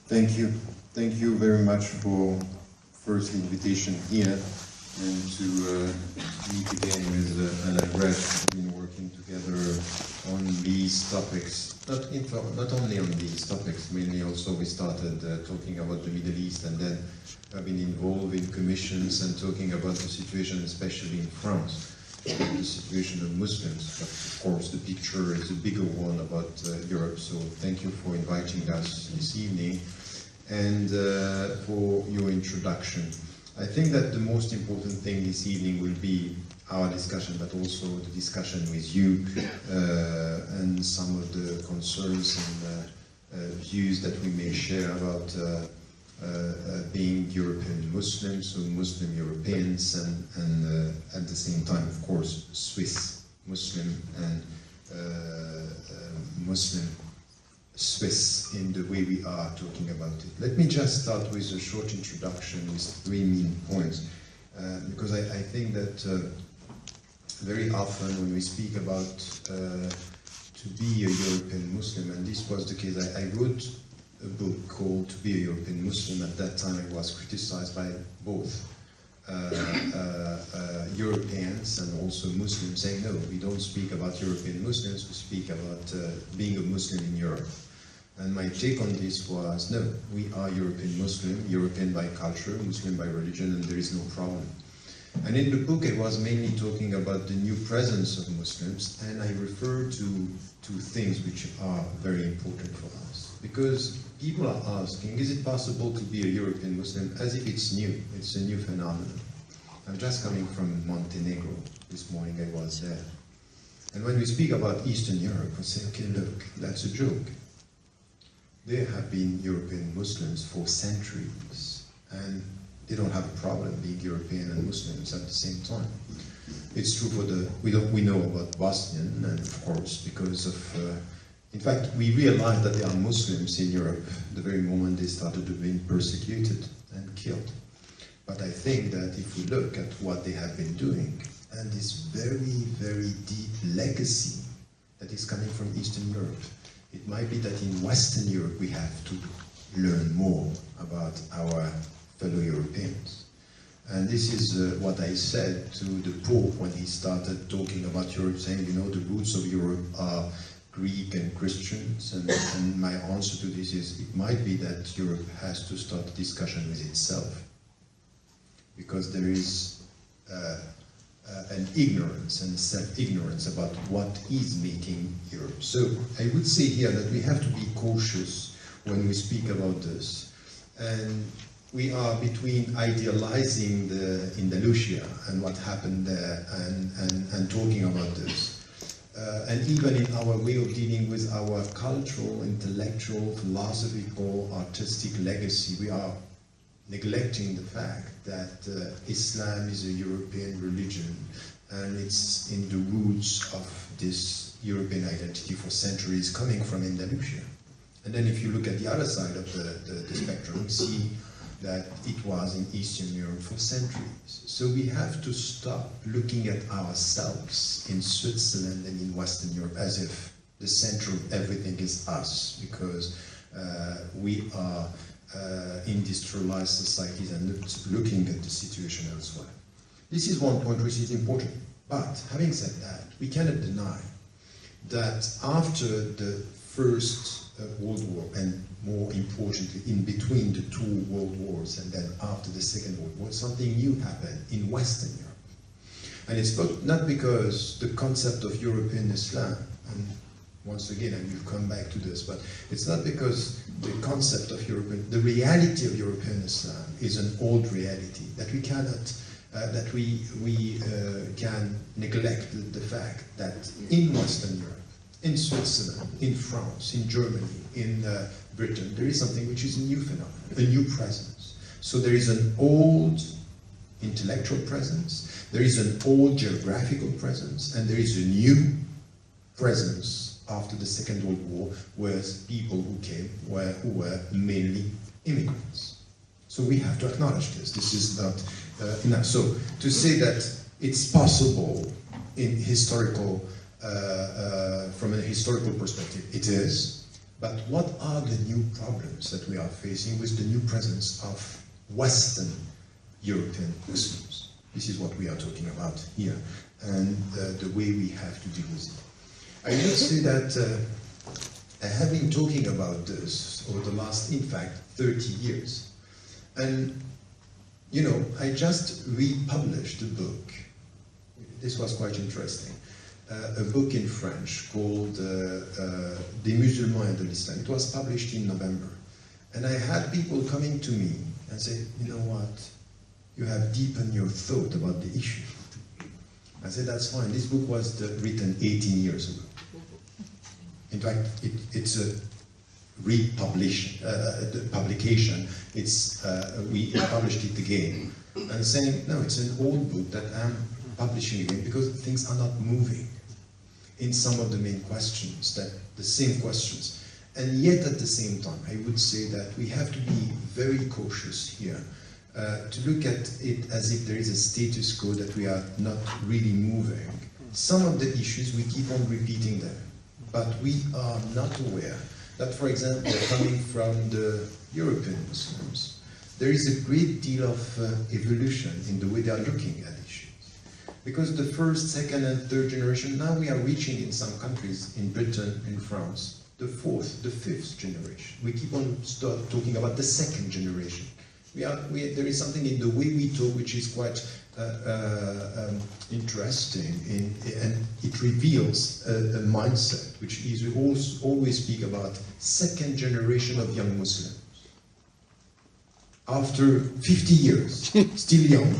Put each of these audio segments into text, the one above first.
Thank you. Thank you very much for first invitation here and to meet again with Anna Greg. We've been working together on these topics, not only on these topics, mainly also we started talking about the Middle East, and then I've been involved in commissions and talking about the situation, especially in France, the situation of Muslims. But of course, the picture is a bigger one about Europe, so thank you for inviting us this evening and for your introduction. I think that the most important thing this evening will be our discussion, but also the discussion with you and some of the concerns and views that we may share about being European Muslims, so Muslim Europeans, and at the same time, of course, Swiss Muslim and Muslim Swiss in the way we are talking about it. Let me just start with a short introduction with 3 main points, because I think that very often when we speak about to be a European Muslim, and this was the case, I wrote a book called To Be a European Muslim. At that time it was criticized by both Europeans and also Muslims, saying no, we don't speak about European Muslims, we speak about being a Muslim in Europe. And my take on this was, no, we are European Muslim, European by culture, Muslim by religion, and there is no problem. And in the book I was mainly talking about the new presence of Muslims, and I refer to 2 things which are very important for us. Because people are asking, is it possible to be a European Muslim, as if it's new, it's a new phenomenon. I'm just coming from Montenegro. This morning I was there. And when we speak about Eastern Europe, we say, okay, look, that's a joke. There have been European Muslims for centuries, and they don't have a problem being European and Muslims at the same time. It's true for we know about Bosnian, and of course, because of, in fact, we realized that there are Muslims in Europe the very moment they started to be persecuted and killed. But I think that if we look at what they have been doing, and this very, very deep legacy that is coming from Eastern Europe, it might be that in Western Europe we have to learn more about our fellow Europeans. And this is what I said to the Pope when he started talking about Europe, saying, you know, the roots of Europe are Greek and Christians, and my answer to this is, it might be that Europe has to start a discussion with itself, because there is an ignorance and self-ignorance about what is making Europe. So I would say here that we have to be cautious when we speak about this. And we are between idealizing the Andalusia and what happened there and talking about this. And even in our way of dealing with our cultural, intellectual, philosophical, artistic legacy, we are neglecting the fact that Islam is a European religion, and it's in the roots of this European identity for centuries coming from Andalusia. And then if you look at the other side of the spectrum, you see that it was in Eastern Europe for centuries. So we have to stop looking at ourselves in Switzerland and in Western Europe as if the center of everything is us, because we are industrialized societies and looking at the situation elsewhere. This is one point which is important. But having said that, we cannot deny that after the First World War, and more importantly, in between the 2 world wars and then after the Second World War, something new happened in Western Europe. And it's not because the concept of European Islam, and once again, I will come back to this, but it's not because the concept of European, the reality of European Islam is an old reality, that we cannot, that we can neglect the fact that in Western Europe, in Switzerland, in France, in Germany, in Britain, there is something which is a new phenomenon, a new presence. So there is an old intellectual presence, there is an old geographical presence, and there is a new presence after the Second World War, with people who came, who were mainly immigrants. So we have to acknowledge this. This is not enough. So to say that it's possible in historical, from a historical perspective, it is. But what are the new problems that we are facing with the new presence of Western European Muslims? This is what we are talking about here, and the way we have to deal with it. I would say that I have been talking about this over the last, in fact, 30 years. And, you know, I just republished a book. This was quite interesting. A book in French called Des Musulmans et de l'Islam. It was published in November. And I had people coming to me and say, you know what, you have deepened your thought about the issue. I said, that's fine. This book was written 18 years ago. In fact, it's a publication. We published it again. And saying, no, it's an old book that I'm publishing again because things are not moving in some of the main questions, the same questions. And yet at the same time, I would say that we have to be very cautious here to look at it as if there is a status quo that we are not really moving. Some of the issues, we keep on repeating them, but we are not aware that, for example, coming from the European Muslims, there is a great deal of evolution in the way they are looking at issues. Because the first, second, and third generation, now we are reaching in some countries, in Britain, in France, the fourth, the fifth generation. We keep on talking about the second generation. There is something in the way we talk which is quite interesting, and it reveals a mindset, which is we always speak about second generation of young Muslims. After 50 years, still young,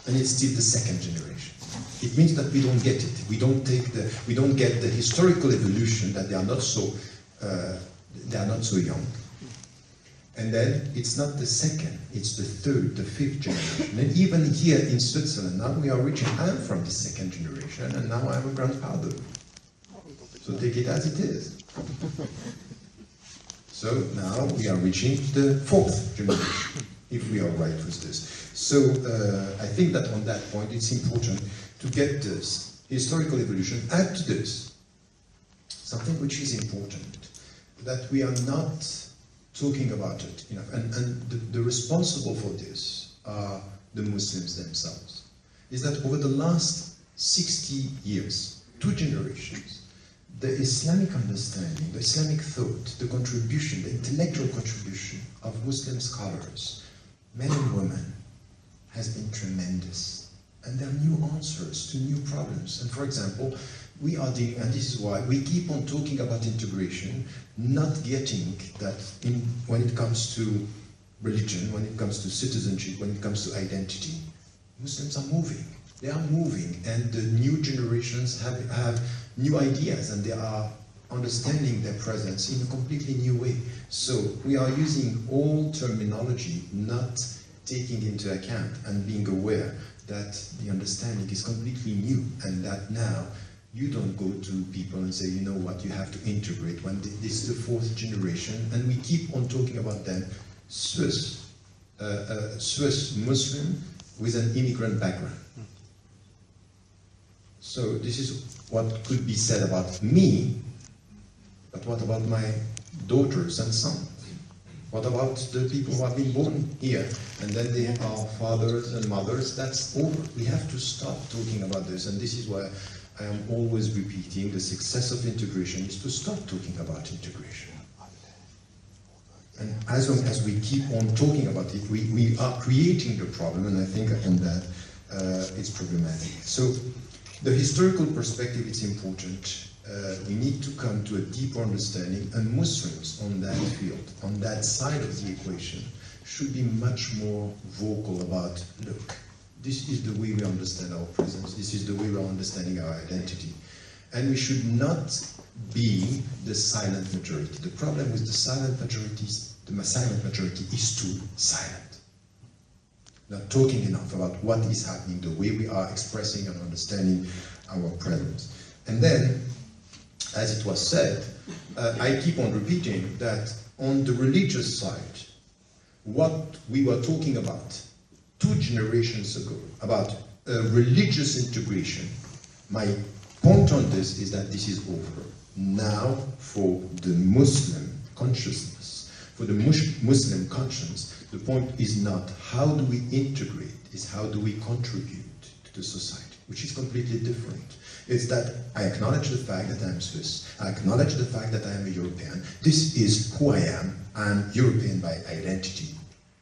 and it's still the second generation. It means that we don't get it. We don't get the historical evolution that they are not so young. And then it's not the second, it's the third, the fifth generation. And even here in Switzerland, now we are reaching, I'm from the second generation, and now I'm a grandfather. So take it as it is. So now we are reaching the fourth generation, if we are right with this. So I think that on that point, it's important to get this historical evolution. Add to this something which is important, that we are not talking about it enough. And the responsible for this are the Muslims themselves. Is that over the last 60 years, 2 generations, the Islamic understanding, the Islamic thought, the contribution, the intellectual contribution of Muslim scholars, men and women, has been tremendous. And there are new answers to new problems. And for example, we are dealing, and this is why we keep on talking about integration, not getting that when it comes to religion, when it comes to citizenship, when it comes to identity, Muslims are moving. They are moving, and the new generations have new ideas, and they are understanding their presence in a completely new way. So we are using old terminology, not taking into account and being aware that the understanding is completely new, and that now you don't go to people and say, you know what, you have to integrate when this is the 4th generation, and we keep on talking about them, Swiss Muslim with an immigrant background. So this is what could be said about me, but what about my daughters and sons? What about the people who have been born here, and then they are fathers and mothers? That's over. We have to stop talking about this, and this is why I am always repeating the success of integration is to stop talking about integration. And as long as we keep on talking about it, we are creating the problem, and I think on that it's problematic. So the historical perspective is important. We need to come to a deeper understanding, and Muslims on that field, on that side of the equation, should be much more vocal about, look, this is the way we understand our presence, this is the way we are understanding our identity. And we should not be the silent majority. The problem with the silent majority is too silent. Not talking enough about what is happening, the way we are expressing and understanding our presence. And then, as it was said, I keep on repeating that on the religious side, what we were talking about 2 generations ago, about religious integration, my point on this is that this is over. Now, for the Muslim consciousness, for the Muslim conscience, the point is not how do we integrate, it's how do we contribute to the society, which is completely different. It's that I acknowledge the fact that I'm Swiss, I acknowledge the fact that I am a European, this is who I am, I'm European by identity.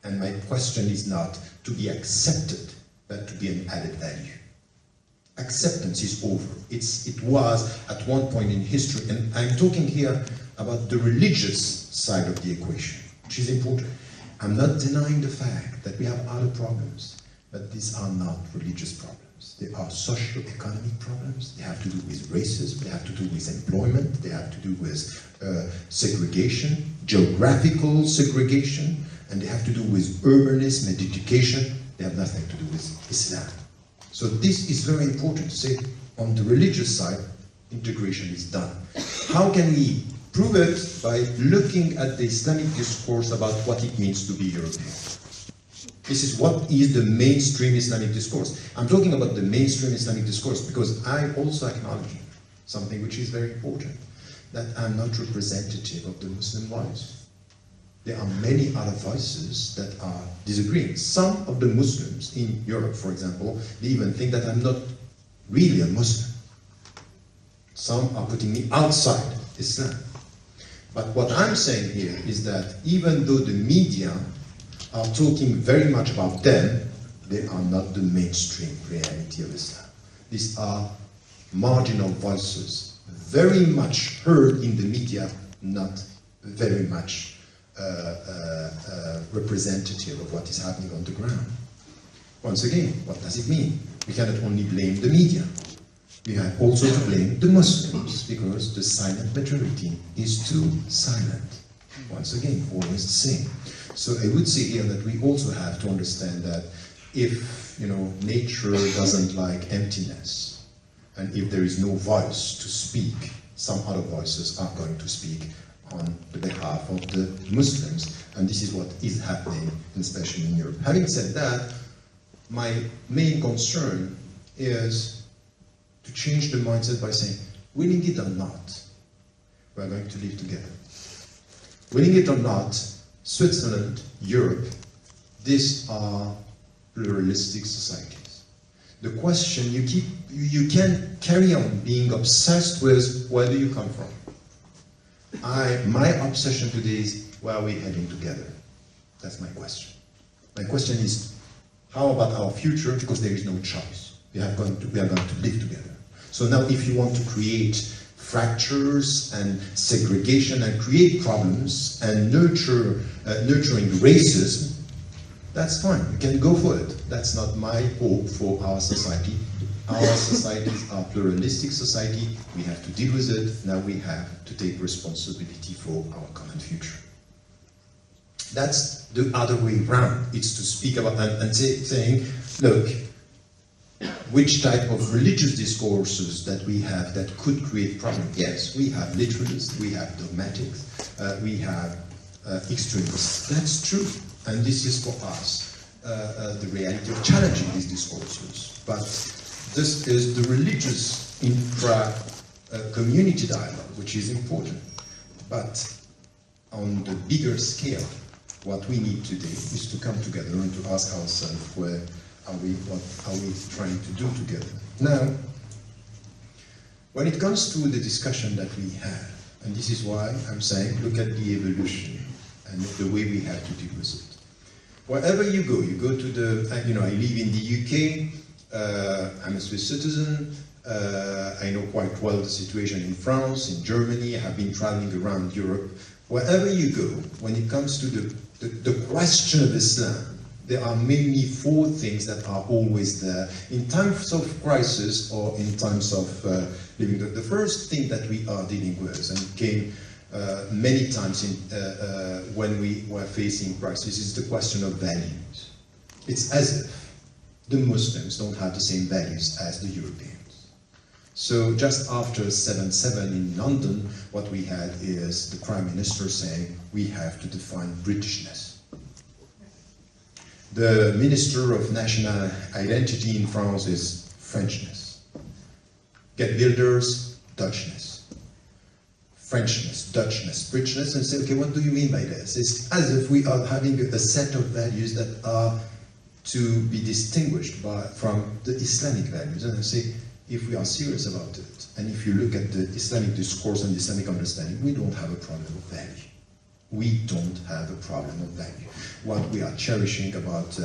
And my question is not to be accepted, but to be an added value. Acceptance is over. It was at one point in history, and I'm talking here about the religious side of the equation, which is important. I'm not denying the fact that we have other problems, but these are not religious problems. They are socio-economic problems. They have to do with racism, they have to do with employment, they have to do with segregation, geographical segregation, and they have to do with urbanism and education. They have nothing to do with Islam. So this is very important to say, on the religious side, integration is done. How can we prove it? By looking at the Islamic discourse about what it means to be European. This is what is the mainstream Islamic discourse. I'm talking about the mainstream Islamic discourse because I also acknowledge something which is very important, that I'm not representative of the Muslim voice. There are many other voices that are disagreeing. Some of the Muslims in Europe, for example, they even think that I'm not really a Muslim. Some are putting me outside Islam. But what I'm saying here is that even though the media are talking very much about them, they are not the mainstream reality of Islam. These are marginal voices, very much heard in the media, not very much representative of what is happening on the ground. Once again, what does it mean? We cannot only blame the media. We have also to blame the Muslims, because the silent majority is too silent. Once again, always the same. So I would say here that we also have to understand that if, nature doesn't like emptiness, and if there is no voice to speak, some other voices are going to speak on the behalf of the Muslims, and this is what is happening, especially in Europe. Having said that, my main concern is to change the mindset by saying, willing it or not, we are going to live together. Willing it or not, Switzerland, Europe, these are pluralistic societies. The question, you can carry on being obsessed with where do you come from. My obsession today is, where are we heading together? That's my question. My question is, how about our future? Because there is no choice. We are going to live together. So now if you want to create fractures and segregation and create problems and nurturing racism, that's fine, you can go for it. That's not my hope for our society. Our societies are pluralistic society, we have to deal with it, now we have to take responsibility for our common future. That's the other way around. It's to speak about and saying, look, which type of religious discourses that we have that could create problems? Yes, we have literalists, we have dogmatics, we have extremists. That's true, and this is for us the reality of challenging these discourses. But this is the religious intra-community dialogue, which is important. But on the bigger scale, what we need today is to come together and to ask ourselves, what are we trying to do together? Now, when it comes to the discussion that we have, and this is why I'm saying, look at the evolution and the way we have to deal with it. Wherever you go to the, I live in the UK, I'm a Swiss citizen, I know quite well the situation in France, in Germany, I have been traveling around Europe. Wherever you go, when it comes to the question of Islam, there are mainly four things that are always there in times of crisis or in times of living. The first thing that we are dealing with, and it came many times when we were facing crisis, is the question of values. It's as if the Muslims don't have the same values as the Europeans. So just after 7/7 in London, what we had is the Prime Minister saying, we have to define Britishness. The Minister of National Identity in France is Frenchness. Get builders, Dutchness. Frenchness, Dutchness, Britishness, and say, okay, what do you mean by this? It's as if we are having a set of values that are to be distinguished from the Islamic values. And I say, if we are serious about it, and if you look at the Islamic discourse and Islamic understanding, we don't have a problem of value. We don't have a problem of value. What we are cherishing about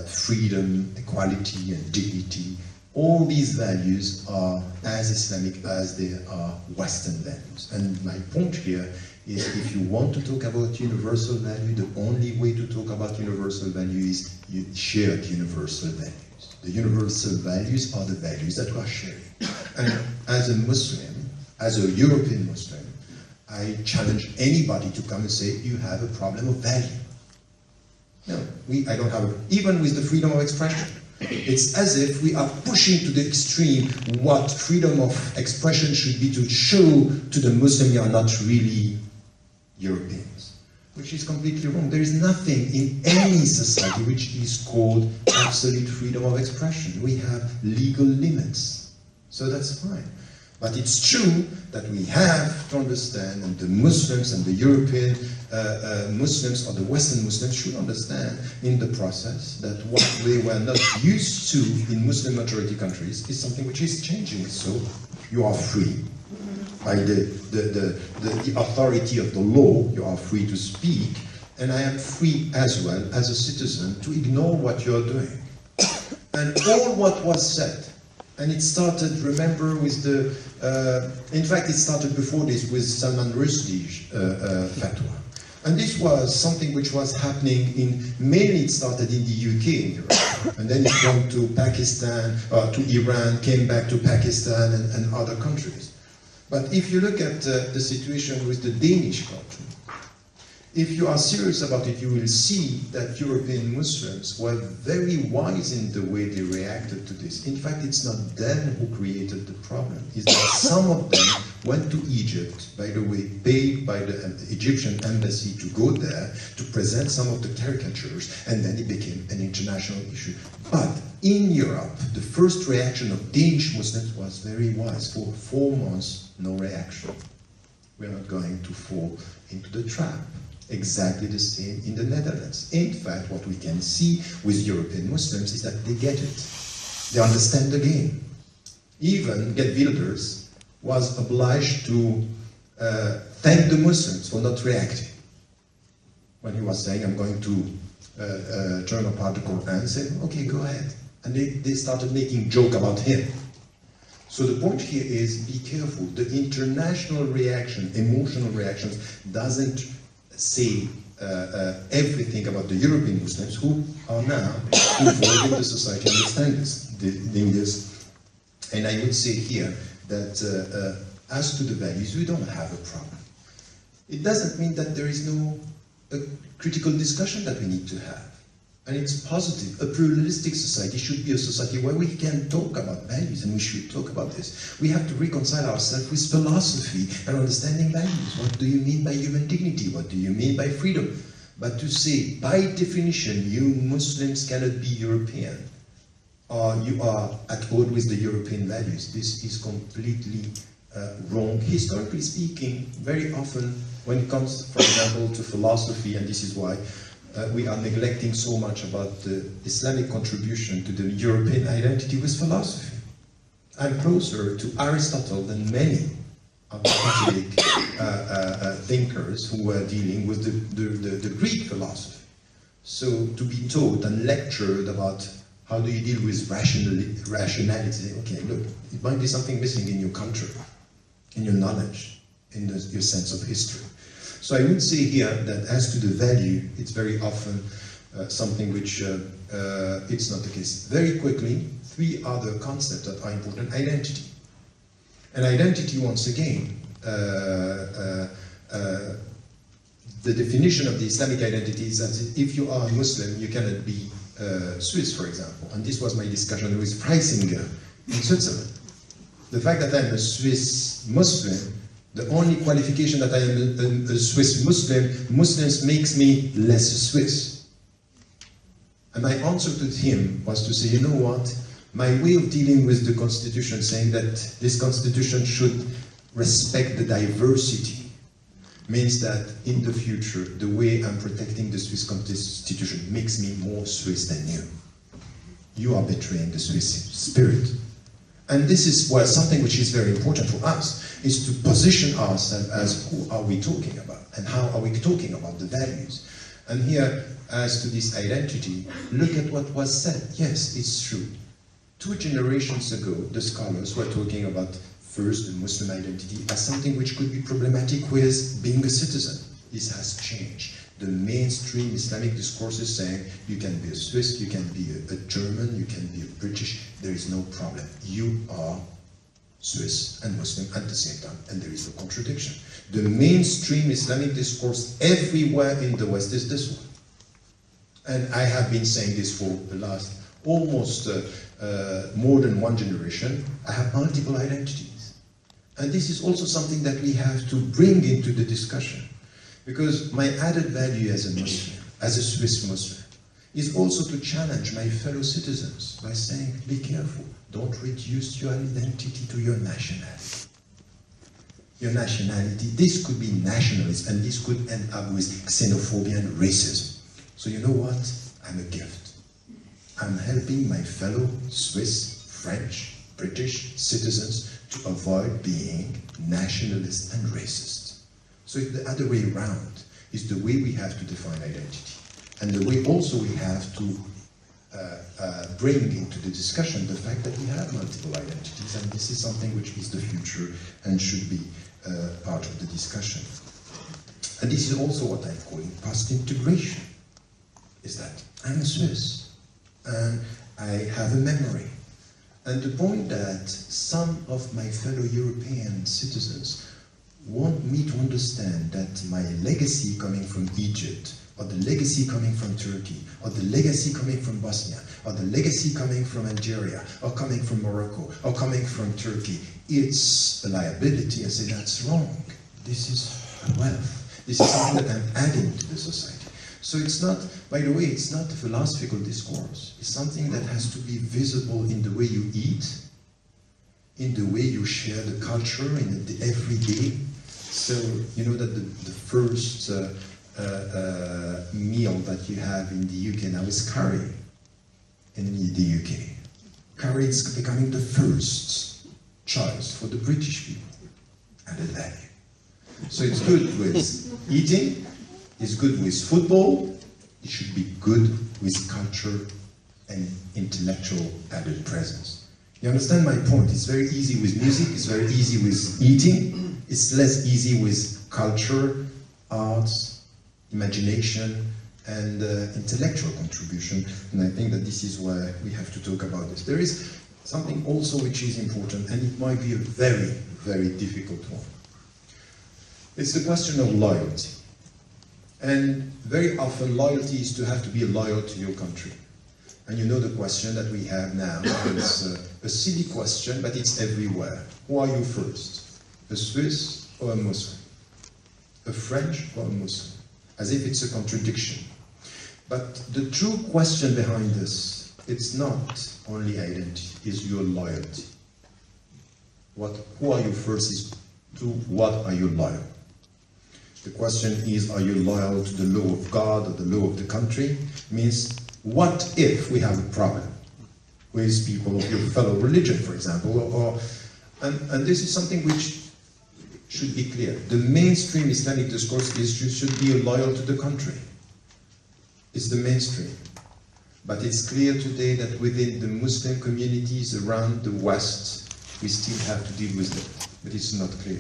freedom, equality, and dignity, all these values are as Islamic as they are Western values. And my point here is, if you want to talk about universal value, the only way to talk about universal value is shared universal values. The universal values are the values that we are sharing. And as a Muslim, as a European Muslim, I challenge anybody to come and say, you have a problem of value. No, I don't have even with the freedom of expression. It's as if we are pushing to the extreme what freedom of expression should be to show to the Muslim you are not really Europeans, which is completely wrong. There is nothing in any society which is called absolute freedom of expression. We have legal limits, so that's fine. But it's true that we have to understand, and the Muslims and the European Muslims or the Western Muslims should understand in the process that what they were not used to in Muslim majority countries is something which is changing. So you are free. By the authority of the law, you are free to speak, and I am free as well as a citizen to ignore what you're doing. And all what was said, and it started, remember, with the, in fact it started before this with Salman Rushdie's fatwa. And this was something which was happening mainly it started in the UK and Europe, and then it went to Pakistan, to Iran, came back to Pakistan and other countries. But if you look at the situation with the Danish culture, if you are serious about it, you will see that European Muslims were very wise in the way they reacted to this. In fact, it's not them who created the problem. It's that some of them went to Egypt, by the way, paid by the Egyptian embassy to go there to present some of the caricatures, and then it became an international issue. But in Europe, the first reaction of Danish Muslims was very wise. For 4 months, no reaction. We're not going to fall into the trap. Exactly the same in the Netherlands. In fact, what we can see with European Muslims is that they get it. They understand the game. Even Geert Wilders was obliged to thank the Muslims for not reacting. When he was saying, I'm going to turn apart the Quran, and said, okay, go ahead. And they started making joke about him. So the point here is, be careful. The international reaction, emotional reactions, doesn't say everything about the European Muslims who are now involved in the society understanding this. And I would say here that as to the values, we don't have a problem. It doesn't mean that there is no critical discussion that we need to have. And it's positive. A pluralistic society should be a society where we can talk about values, and we should talk about this. We have to reconcile ourselves with philosophy and understanding values. What do you mean by human dignity? What do you mean by freedom? But to say, by definition, you Muslims cannot be European, or you are at odds with the European values, this is completely wrong. Historically speaking, very often when it comes, for example, to philosophy, and this is why we are neglecting so much about the Islamic contribution to the European identity with philosophy. I'm closer to Aristotle than many of the Catholic thinkers who were dealing with the Greek philosophy. So to be taught and lectured about how do you deal with rationality, okay, look, it might be something missing in your culture, in your knowledge, in your sense of history. So I would say here that as to the value, it's very often something which it's not the case. Very quickly, 3 other concepts that are important. Identity. And identity, once again, the definition of the Islamic identity is that if you are a Muslim, you cannot be Swiss, for example. And this was my discussion with Preisinger in Switzerland. The fact that I'm a Swiss Muslim, the only qualification that I am a Swiss Muslim, Muslims makes me less Swiss. And my answer to him was to say, you know what? My way of dealing with the Constitution, saying that this Constitution should respect the diversity means that in the future, the way I'm protecting the Swiss constitution makes me more Swiss than you. You are betraying the Swiss spirit. And this is something which is very important for us, is to position ourselves as who are we talking about, and how are we talking about the values. And here, as to this identity, look at what was said. Yes, it's true. 2 generations ago, the scholars were talking about first the Muslim identity as something which could be problematic with being a citizen. This has changed. The mainstream Islamic discourse is saying you can be a Swiss, you can be a German, you can be a British, there is no problem. You are Swiss and Muslim at the same time, and there is no contradiction. The mainstream Islamic discourse everywhere in the West is this one. And I have been saying this for the last almost more than 1 generation. I have multiple identities. And this is also something that we have to bring into the discussion. Because my added value as a Muslim, as a Swiss Muslim, is also to challenge my fellow citizens by saying, be careful, don't reduce your identity to your nationality. Your nationality, this could be nationalist, and this could end up with xenophobia and racism. So you know what? I'm a gift. I'm helping my fellow Swiss, French, British citizens to avoid being nationalist and racist. So the other way around is the way we have to define identity. And the way also we have to bring into the discussion the fact that we have multiple identities, and this is something which is the future and should be part of the discussion. And this is also what I'm calling post-integration, is that I'm a Swiss, and I have a memory. And the point that some of my fellow European citizens want me to understand that my legacy coming from Egypt, or the legacy coming from Turkey, or the legacy coming from Bosnia, or the legacy coming from Algeria, or coming from Morocco, or coming from Turkey, it's a liability. I say that's wrong. This is wealth. This is something that I'm adding to the society. So it's not, by the way, it's not a philosophical discourse. It's something that has to be visible in the way you eat, in the way you share the culture in the everyday. So you know that the first meal that you have in the UK now is curry in the UK. Curry is becoming the first choice for the British people, added value. So it's good with eating, it's good with football, it should be good with culture and intellectual added presence. You understand my point? It's very easy with music, it's very easy with eating, it's less easy with culture, arts, imagination, and intellectual contribution. And I think that this is why we have to talk about this. There is something also which is important, and it might be a very, very difficult one. It's the question of loyalty. And very often loyalty is to have to be loyal to your country. And you know the question that we have now. It's a silly question, but it's everywhere. Who are you first? A Swiss or a Muslim? A French or a Muslim? As if it's a contradiction. But the true question behind this, it's not only identity, it's your loyalty. Who are you first is to what are you loyal? The question is, are you loyal to the law of God or the law of the country? Means, what if we have a problem with people of your fellow religion, for example? And this is something which should be clear. The mainstream Islamic discourse is you should be loyal to the country. It's the mainstream. But it's clear today that within the Muslim communities around the West, we still have to deal with it. But it's not clear.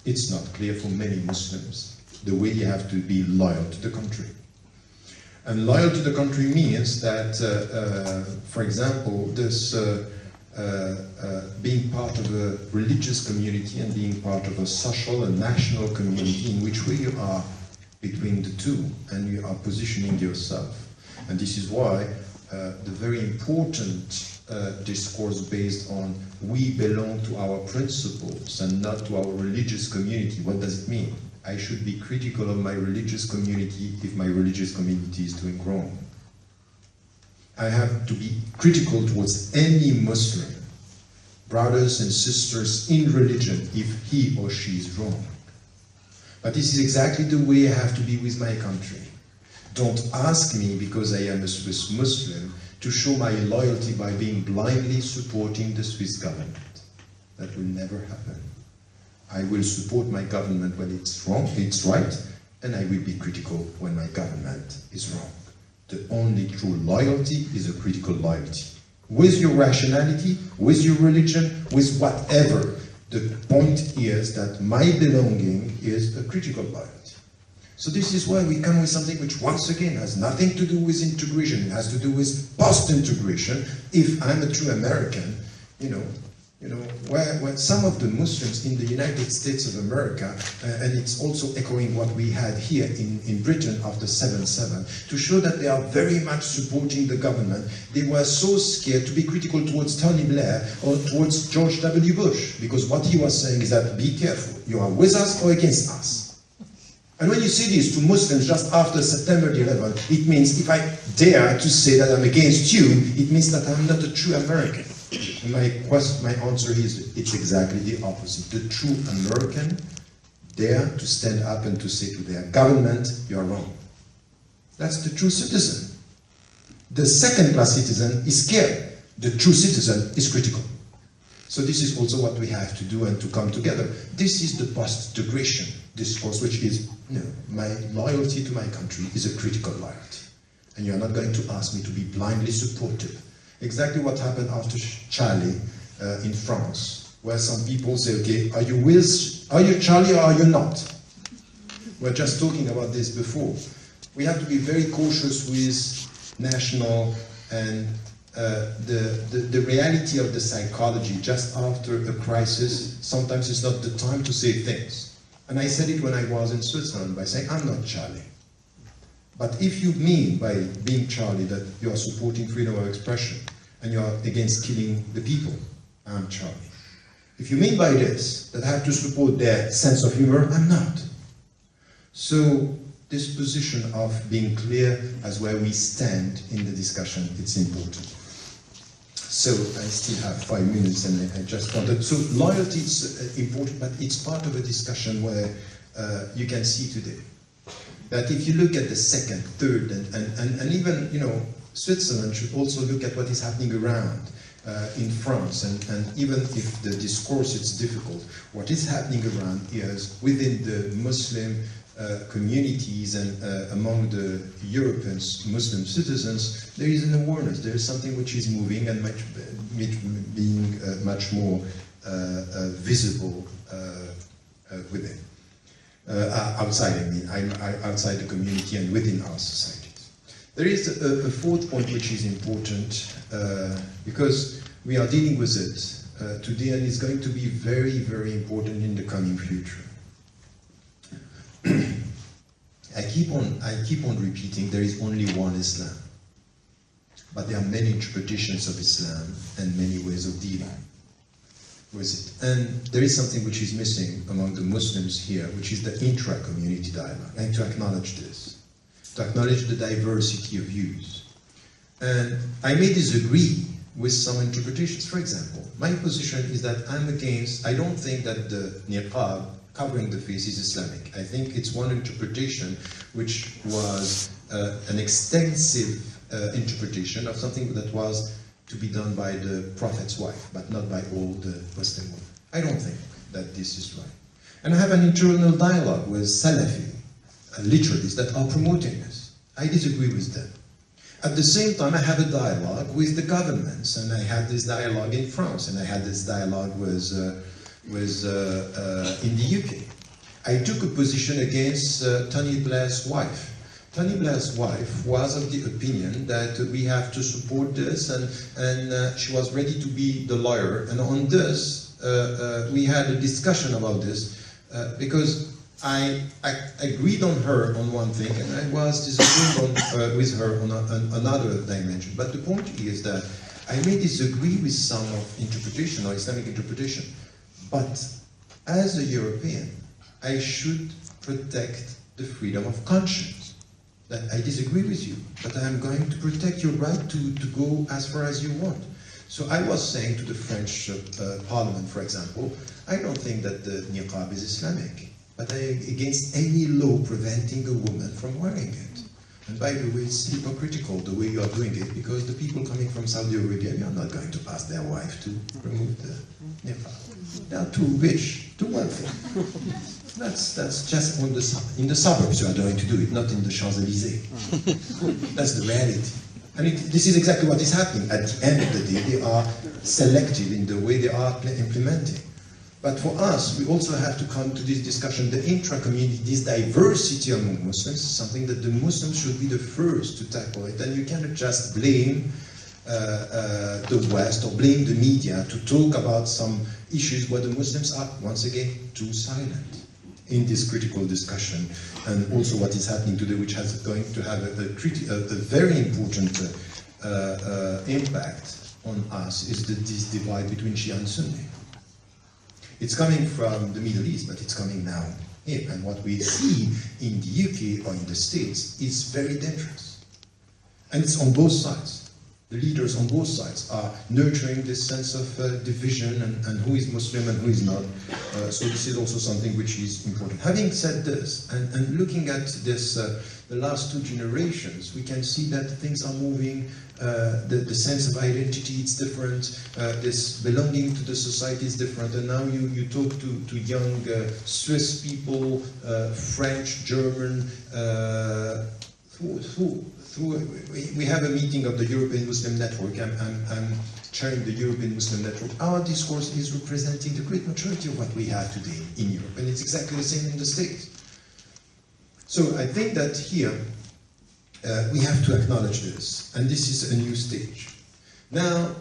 It's not clear for many Muslims the way you have to be loyal to the country. And loyal to the country means that, for example, this being part of a religious community and being part of a social and national community in which way you are between the two and you are positioning yourself. And this is why the very important discourse based on we belong to our principles and not to our religious community. What does it mean? I should be critical of my religious community if my religious community is doing wrong. I have to be critical towards any Muslim, brothers and sisters in religion, if he or she is wrong. But this is exactly the way I have to be with my country. Don't ask me, because I am a Swiss Muslim, to show my loyalty by being blindly supporting the Swiss government. That will never happen. I will support my government when it's wrong, it's right, and I will be critical when my government is wrong. The only true loyalty is a critical loyalty. With your rationality, with your religion, with whatever. The point is that my belonging is a critical loyalty. So this is why we come with something which, once again, has nothing to do with integration. It has to do with post-integration. If I'm a true American, where some of the Muslims in the United States of America, and it's also echoing what we had here in Britain after 7/7, to show that they are very much supporting the government. They were so scared to be critical towards Tony Blair or towards George W. Bush, because what he was saying is that, be careful, you are with us or against us. And when you say this to Muslims just after September the 11th, it means if I dare to say that I'm against you, it means that I'm not a true American. And my answer is, it's exactly the opposite. The true American dare to stand up and to say to their government, you are wrong. That's the true citizen. The second-class citizen is scared. The true citizen is critical. So this is also what we have to do and to come together. This is the post-integration discourse, which is, my loyalty to my country is a critical loyalty. And you're not going to ask me to be blindly supportive. Exactly what happened after Charlie in France, where some people say, okay, are you Charlie or are you not? We're just talking about this before. We have to be very cautious with national and the reality of the psychology just after a crisis. Sometimes it's not the time to say things. And I said it when I was in Switzerland by saying, I'm not Charlie. But if you mean by being Charlie that you are supporting freedom of expression and you are against killing the people, I'm Charlie. If you mean by this that I have to support their sense of humor, I'm not. So this position of being clear as where we stand in the discussion, it's important. So I still have 5 minutes and I just wanted, so loyalty is important, but it's part of a discussion where you can see today that if you look at the second, third, and even, Switzerland should also look at what is happening around in France, and even if the discourse is difficult, what is happening around is within the Muslim communities and among the European Muslim citizens, there is an awareness, there is something which is moving and being much more visible within. Outside, outside the community and within our societies. There is a fourth point which is important because we are dealing with it today and it's going to be very, very important in the coming future. I keep on repeating there is only one Islam, but there are many interpretations of Islam and many ways of dealing with it. And there is something which is missing among the Muslims here, which is the intra-community dialogue. And to acknowledge this, to acknowledge the diversity of views. And I may disagree with some interpretations. For example, my position is that I don't think that the niqab, covering the face, is Islamic. I think it's one interpretation which was an extensive interpretation of something that was to be done by the Prophet's wife, but not by all the Western women. I don't think that this is right. And I have an internal dialogue with Salafi literalists that are promoting this. I disagree with them. At the same time, I have a dialogue with the governments, and I had this dialogue in France, and I had this dialogue in the UK. I took a position against Tony Blair's wife. Tony Blair's wife was of the opinion that we have to support this, and she was ready to be the lawyer. And on this, we had a discussion about this, because I agreed on her on one thing, and I was disagreeing with her on another dimension. But the point is that I may disagree with some of interpretation or Islamic interpretation, but as a European, I should protect the freedom of conscience. That I disagree with you, but I am going to protect your right to go as far as you want. So I was saying to the French Parliament, for example, I don't think that the niqab is Islamic. but against any law preventing a woman from wearing it. And by the way, it's hypocritical the way you are doing it, because the people coming from Saudi Arabia, you are not going to ask their wife to remove the niqab. They are too rich, too wealthy. That's just in the suburbs you are going to do it, not in the Champs-Élysées. That's the reality. And this is exactly what is happening. At the end of the day, they are selective in the way they are implementing. But for us, we also have to come to this discussion, the intra-community, this diversity among Muslims, is something that the Muslims should be the first to tackle it. And you cannot just blame the West or blame the media to talk about some issues where the Muslims are, once again, too silent in this critical discussion. And also what is happening today, which is going to have a very important impact on us, is this divide between Shia and Sunni. It's coming from the Middle East, but it's coming now here. And what we see in the UK or in the States is very dangerous. And it's on both sides. The leaders on both sides are nurturing this sense of division and who is Muslim and who is not. So this is also something which is important. Having said this, and looking at this, the last two generations, we can see that things are moving. The sense of identity is different, this belonging to the society is different, and now you talk to young Swiss people, French, German, we have a meeting of the European Muslim Network. I'm chairing the European Muslim Network. Our discourse is representing the great majority of what we have today in Europe, and it's exactly the same in the States. So I think that here, we have to acknowledge this, and this is a new stage. Now,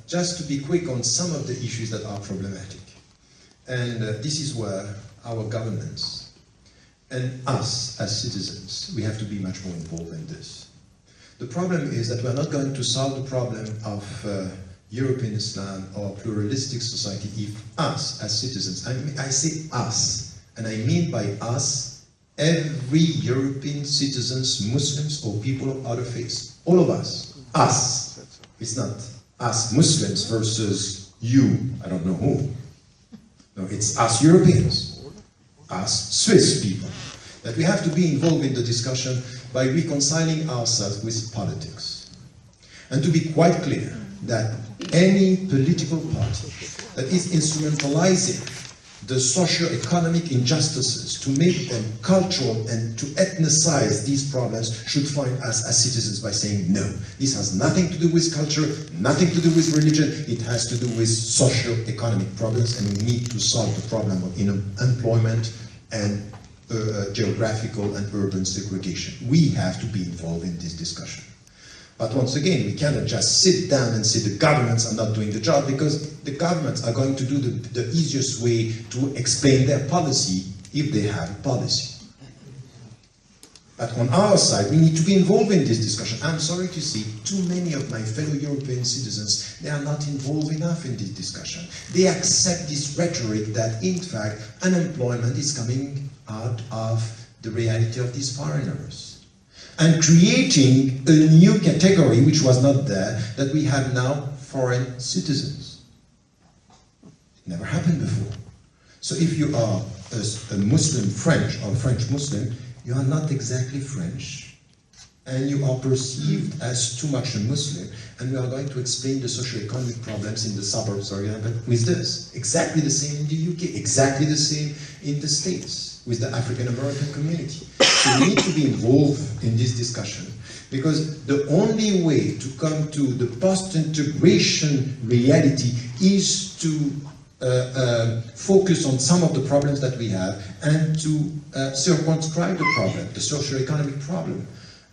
just to be quick on some of the issues that are problematic, and this is where our governments and us as citizens, we have to be much more involved in this. The problem is that we're not going to solve the problem of European Islam or pluralistic society if us as citizens, I say us, and I mean by us, every European citizens, Muslims or people of other faiths, all of us. It's not us Muslims versus you, I don't know who. No, it's us Europeans, us Swiss people, that we have to be involved in the discussion by reconciling ourselves with politics. And to be quite clear that any political party that is instrumentalizing the socio-economic injustices to make them cultural and to ethnicize these problems should find us as citizens by saying no. This has nothing to do with culture, nothing to do with religion, it has to do with socio-economic problems, and we need to solve the problem of unemployment and geographical and urban segregation. We have to be involved in this discussion. But once again, we cannot just sit down and say the governments are not doing the job, because the governments are going to do the easiest way to explain their policy if they have a policy. But on our side, we need to be involved in this discussion. I'm sorry to see too many of my fellow European citizens, they are not involved enough in this discussion. They accept this rhetoric that in fact unemployment is coming out of the reality of these foreigners, and creating a new category which was not there, that we have now foreign citizens. It never happened before. So if you are a Muslim French or French Muslim, you are not exactly French, and you are perceived as too much a Muslim, and we are going to explain the socio-economic problems in the suburbs, for example, with this. Exactly the same in the UK, exactly the same in the States, with the African American community. So we need to be involved in this discussion, because the only way to come to the post-integration reality is to focus on some of the problems that we have and to circumscribe the problem, the socio-economic problem.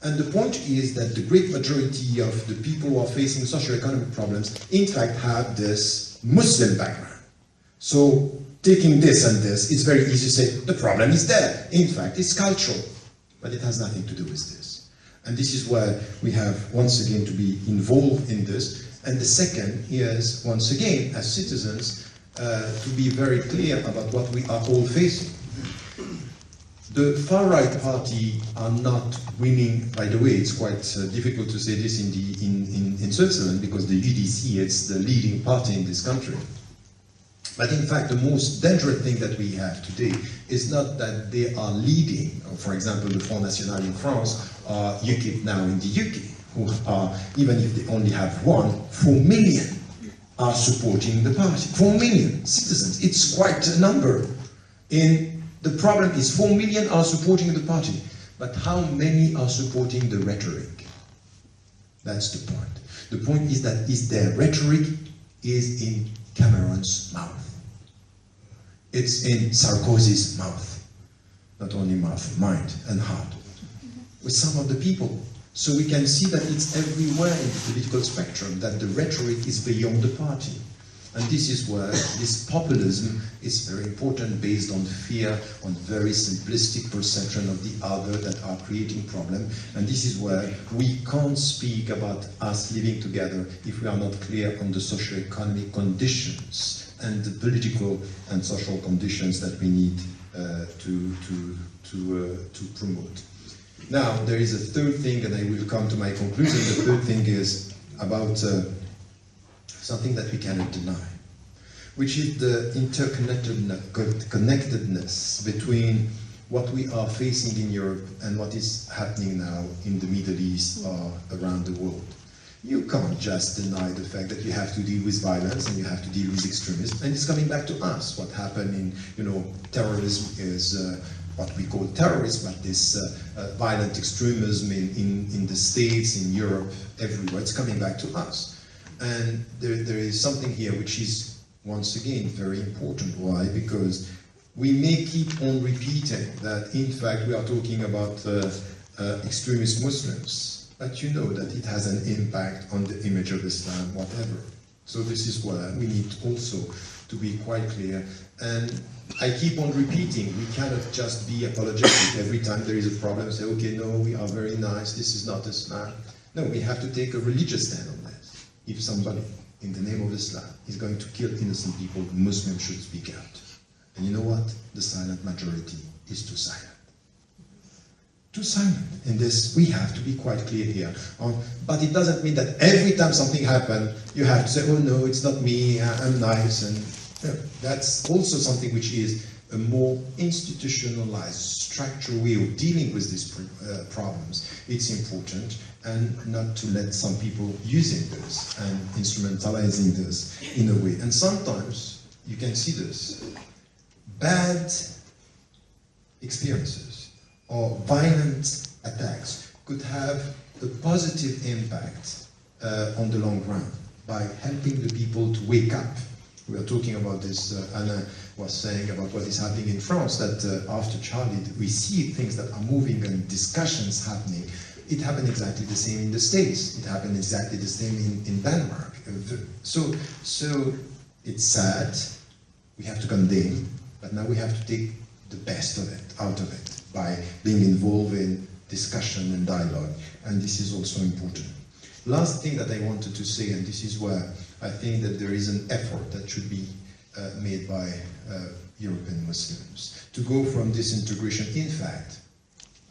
And the point is that the great majority of the people who are facing socio-economic problems, in fact, have this Muslim background. So taking this and this, it's very easy to say, the problem is there. In fact, it's cultural, but it has nothing to do with this. And this is where we have, once again, to be involved in this. And the second is, once again, as citizens, to be very clear about what we are all facing. The far-right party are not winning. By the way, it's quite difficult to say this in Switzerland, because the UDC, it's the leading party in this country. But in fact, the most dangerous thing that we have today is not that they are leading, for example, the Front National in France, or UKIP now in the UK, who are, even if they only have 4 million are supporting the party. 4 million citizens, it's quite a number. The problem is 4 million are supporting the party, but how many are supporting the rhetoric? That's the point. The point is that their rhetoric is in Cameron's mouth. It's in Sarkozy's mouth. Not only mouth, mind and heart. With some of the people. So we can see that it's everywhere in the political spectrum, that the rhetoric is beyond the party. And this is where this populism is very important, based on fear, on very simplistic perception of the other that are creating problems. And this is where we can't speak about us living together if we are not clear on the socio-economic conditions and the political and social conditions that we need to promote. Now, there is a third thing, and I will come to my conclusion. The third thing is about something that we cannot deny, which is the interconnectedness between what we are facing in Europe and what is happening now in the Middle East or around the world. You can't just deny the fact that you have to deal with violence and you have to deal with extremism, and it's coming back to us. What happened in, terrorism is what we call terrorism, but this violent extremism in the States, in Europe, everywhere, it's coming back to us. And there is something here which is, once again, very important. Why? Because we may keep on repeating that, in fact, we are talking about extremist Muslims, but you know that it has an impact on the image of Islam, whatever. So this is where we need also to be quite clear. And I keep on repeating, we cannot just be apologetic every time there is a problem, say, okay, no, we are very nice, this is not Islam. No, we have to take a religious stand on this. If somebody, in the name of Islam, is going to kill innocent people, Muslims should speak out. And you know what? The silent majority is too silent. Too silent. In this, we have to be quite clear here. But it doesn't mean that every time something happens, you have to say, oh no, it's not me, I'm nice. And that's also something which is a more institutionalized, structural way of dealing with these problems. It's important, and not to let some people using this and instrumentalizing this in a way. And sometimes, you can see this, bad experiences or violent attacks could have a positive impact on the long run by helping the people to wake up. We are talking about this, Anna was saying about what is happening in France, that after Charlie, we see things that are moving and discussions happening. It happened exactly the same in the States. It happened exactly the same in Denmark. So it's sad, we have to condemn, but now we have to take the best of it, out of it, by being involved in discussion and dialogue, and this is also important. Last thing that I wanted to say, and this is where I think that there is an effort that should be made by European Muslims to go from this integration. In fact,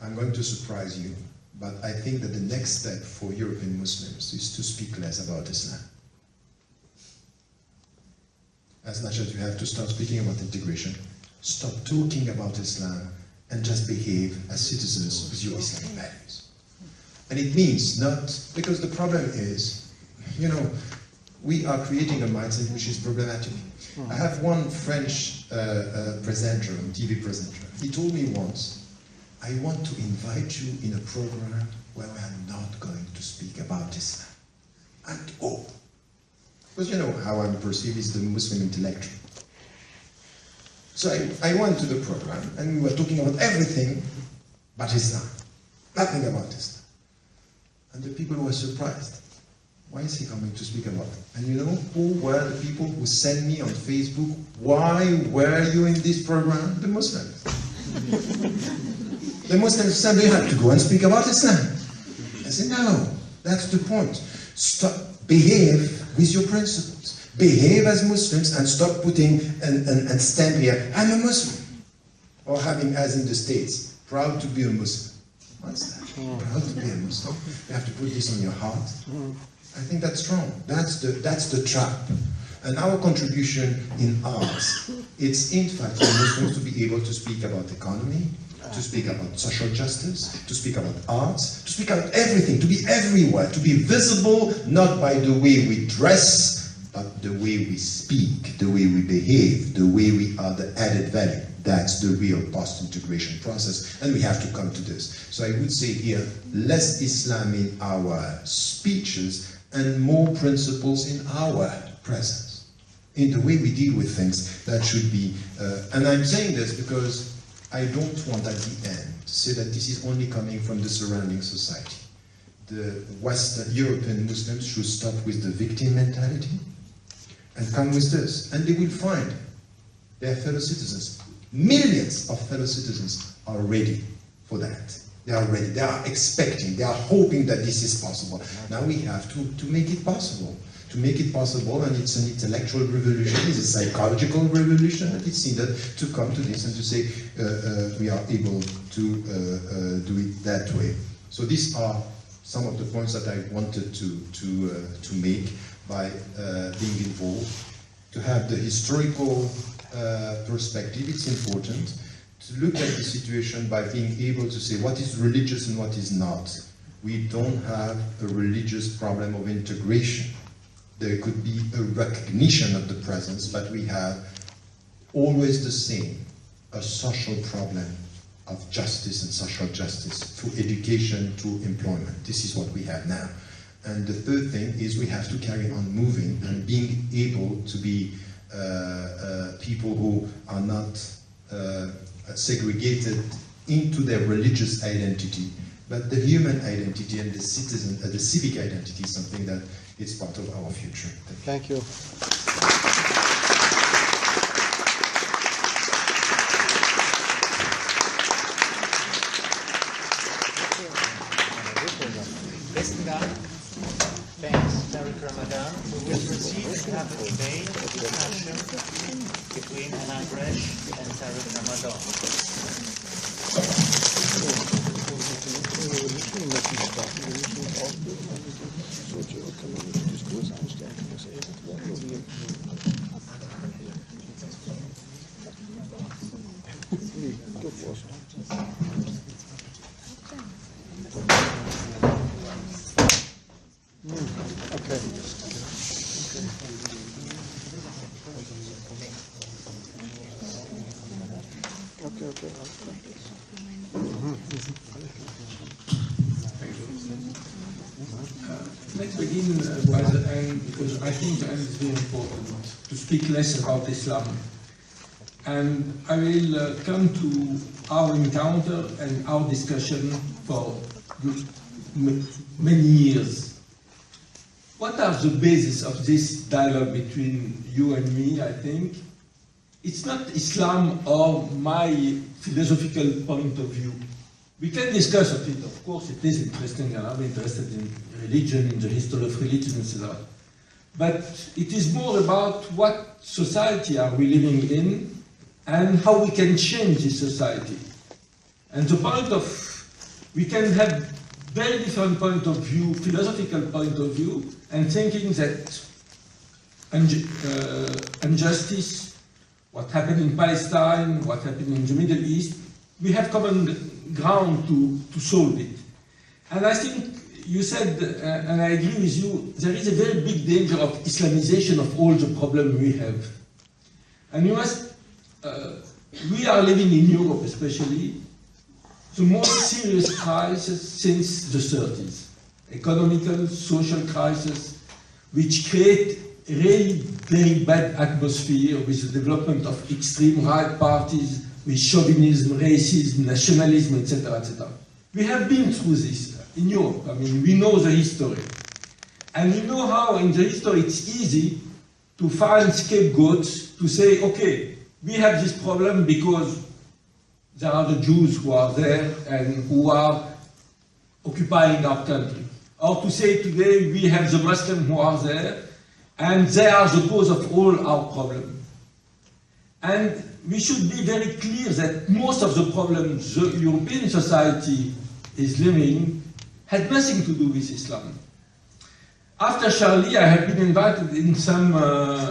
I'm going to surprise you, but I think that the next step for European Muslims is to speak less about Islam. As much as you have to start speaking about integration, stop talking about Islam and just behave as citizens with your Islamic values. And it means not, because the problem is, we are creating a mindset which is problematic. I have one French presenter, TV presenter. He told me once, I want to invite you in a program where we are not going to speak about Islam at all. Because you know how I'm perceived as the Muslim intellectual. So I went to the program and we were talking about everything but Islam. Nothing about Islam. And the people were surprised. Why is he coming to speak about it? And you know who were the people who sent me on Facebook, why were you in this program? The Muslims. The Muslims said they have to go and speak about Islam. I said, no, that's the point. Stop, behave with your principles. Behave as Muslims and stop putting and stamp here, I'm a Muslim. Or having, as in the States, proud to be a Muslim. What's that? Proud to be a Muslim. You have to put this on your heart. I think that's wrong. That's the trap. And our contribution in arts, it's in fact for Muslims to be able to speak about economy, to speak about social justice, to speak about arts, to speak about everything, to be everywhere, to be visible, not by the way we dress, but the way we speak, the way we behave, the way we are the added value. That's the real post-integration process, and we have to come to this. So I would say here, less Islam in our speeches and more principles in our presence. In the way we deal with things, that should be, and I'm saying this because I don't want at the end to say that this is only coming from the surrounding society. The Western European Muslims should stop with the victim mentality and come with this, and they will find their fellow citizens. Millions of fellow citizens are ready for that. They are ready, they are expecting, they are hoping that this is possible. Now we have to make it possible. To make it possible, and it's an intellectual revolution, it's a psychological revolution, and it's needed to come to this and to say we are able to do it that way. So these are some of the points that I wanted to make by being involved. To have the historical perspective, it's important. To look at the situation by being able to say what is religious and what is not. We don't have a religious problem of integration. There could be a recognition of the presence, but we have always the same, a social problem of justice and social justice through education, through employment. This is what we have now. And the third thing is we have to carry on moving and being able to be people who are not segregated into their religious identity, but the human identity and the citizen, the civic identity is something that is part of our future. Thank you. Besten Dank. Thanks, Tariq Ramadan. We will proceed to have a debate, a discussion between Hanan Resh and Tariq Ramadan. Let's begin by the end, because I think the end is very important, to speak less about Islam. And I will come to our encounter and our discussion for many years. What are the basis of this dialogue between you and me, I think? It's not Islam or my philosophical point of view. We can discuss of it, of course, it is interesting, and I'm interested in religion, in the history of religion, etc. But it is more about what society are we living in and how we can change this society. And the point of, we can have very different point of view, philosophical point of view, and thinking that injustice, what happened in Palestine, what happened in the Middle East, we have common ground to solve it. And I think you said, and I agree with you, there is a very big danger of Islamization of all the problems we have. And you must, we are living in Europe especially, the most serious crisis since the 30s. Economical, social crisis, which create really very bad atmosphere with the development of extreme right parties, with chauvinism, racism, nationalism, etc., etc. We have been through this in Europe. I mean, we know the history. And we know how in the history it's easy to find scapegoats to say, okay, we have this problem because there are the Jews who are there and who are occupying our country. Or to say today, we have the Muslims who are there and they are the cause of all our problems. And we should be very clear that most of the problems the European society is living had nothing to do with Islam. after Charlie, I have been invited in some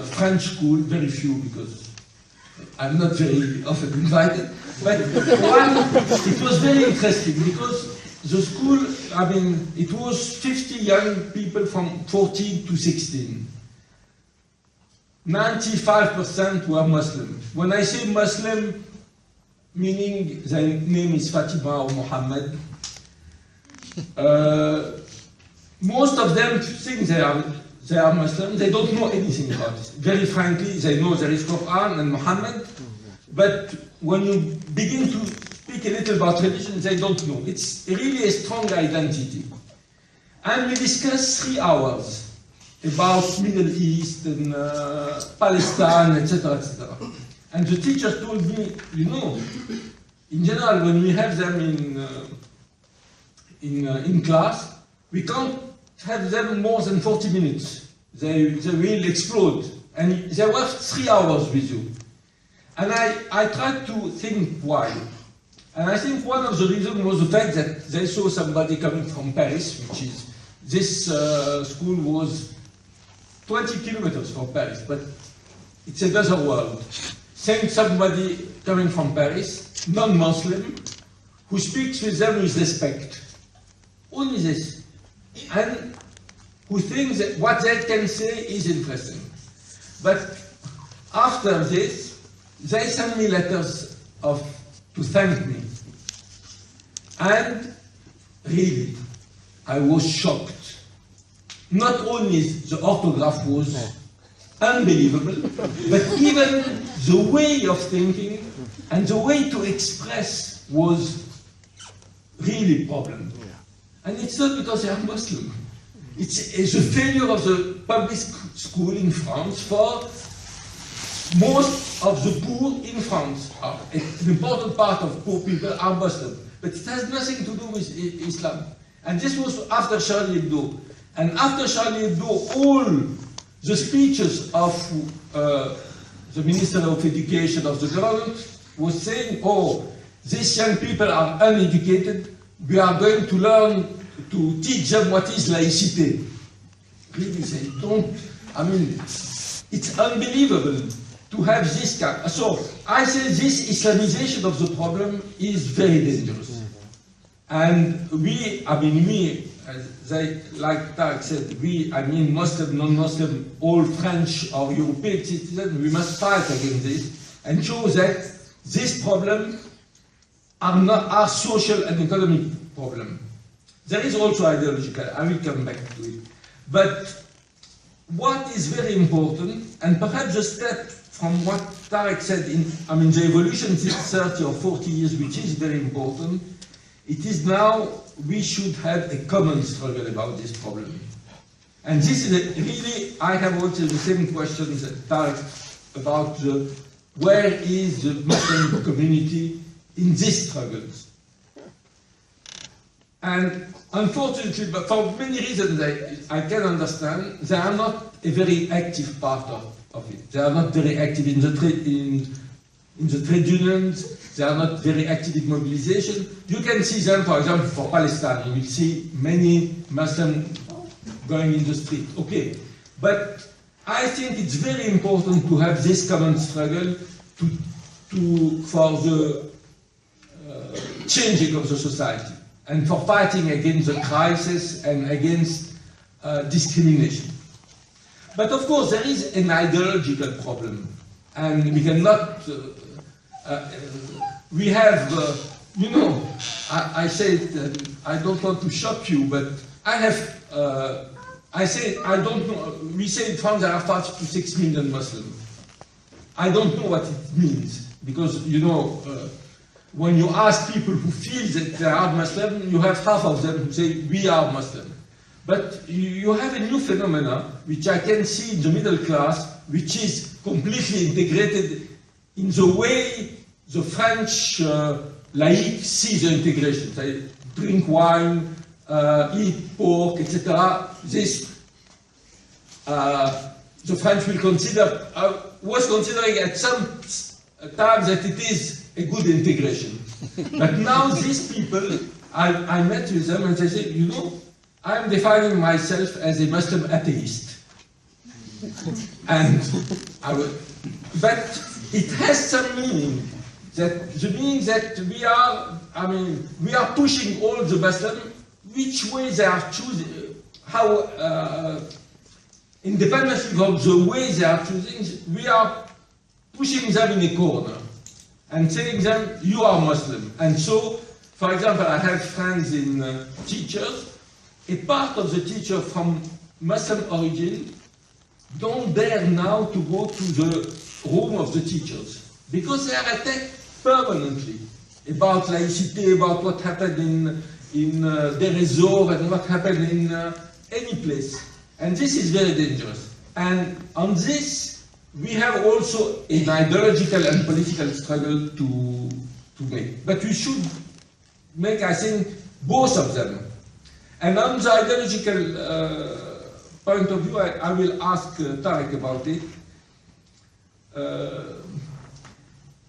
French school, very few because I'm not very often invited. But one, it was very interesting because the school, I mean, it was 50 young people from 14 to 16. 95% were Muslim. When I say Muslim, meaning their name is Fatima or Muhammad, most of them think they are Muslim. They don't know anything about it. Very frankly, they know there is Quran and Muhammad, but when you begin to speak a little about religion, they don't know. It's really a strong identity. And we discussed 3 hours about Middle East and Palestine, etc., etc. And the teacher told me, you know, in general, when we have them in class, we can't have them more than 40 minutes. They will explode. And they were 3 hours with you. And I tried to think why. And I think one of the reasons was the fact that they saw somebody coming from Paris, which is, this school was 20 kilometers from Paris, but it's another world. Seeing somebody coming from Paris, non-Muslim, who speaks with them with respect. Only this. And who thinks that what they can say is interesting. But after this, they sent me letters to thank me. And really, I was shocked. Not only the orthograph was unbelievable, but even the way of thinking and the way to express was really a problem. And it's not because they are Muslim. It's a failure of the public school in France for most of the poor in France. An important part of poor people are Muslim. But it has nothing to do with Islam. And this was after Charlie Hebdo. And after Charlie Hebdo, all the speeches of the Minister of Education of the government was saying, oh, these young people are uneducated, we are going to learn to teach them what is laicité. Really, they don't, I mean, it's unbelievable to have this kind. So I say this Islamization of the problem is very dangerous. And we, like Tariq said, we, Muslim, non-Muslim, all French or European citizens, we must fight against this and show that this problem are social and economic problem. There is also ideological, I will come back to it. But what is very important, and perhaps a step from what Tariq said the evolution since 30 or 40 years, which is very important, it is now we should have a common struggle about this problem. And this is really, I have also the same questions that Tariq about where is the Muslim community in these struggles. And unfortunately, but for many reasons I can understand, they are not a very active part of it. They are not very active in the trade unions, they are not very active in mobilization. You can see them, for example, for Palestine, you will see many Muslims going in the street. Okay, but I think it's very important to have this common struggle for the changing of the society and for fighting against the crisis and against discrimination. But of course, there is an ideological problem, and we cannot. We have, I said, I don't want to shock you, but I have. I say I don't know. We say in France there are 5 to 6 million Muslims. I don't know what it means because when you ask people who feel that they are Muslim, you have half of them who say we are Muslim. But you have a new phenomenon which I can see in the middle class, which is completely integrated in the way the French laïcs see the integration. They drink wine, eat pork, etc. This the French will consider, was considering at some time that it is a good integration. But now these people, I met with them and they say, I am defining myself as a Muslim atheist. And but it has some meaning. The meaning that we are pushing all the Muslims, which way they are choosing, how independently of the way they are choosing, we are pushing them in a corner and telling them, you are Muslim. And so, for example, I have friends in teachers. A part of the teacher from Muslim origin don't dare now to go to the room of the teachers because they are attacked permanently about laicity, about what happened in the resort and what happened in any place. And this is very dangerous. And on this, we have also an ideological and political struggle to make. But we should make, I think, both of them. And on the ideological point of view, I will ask Tariq about it.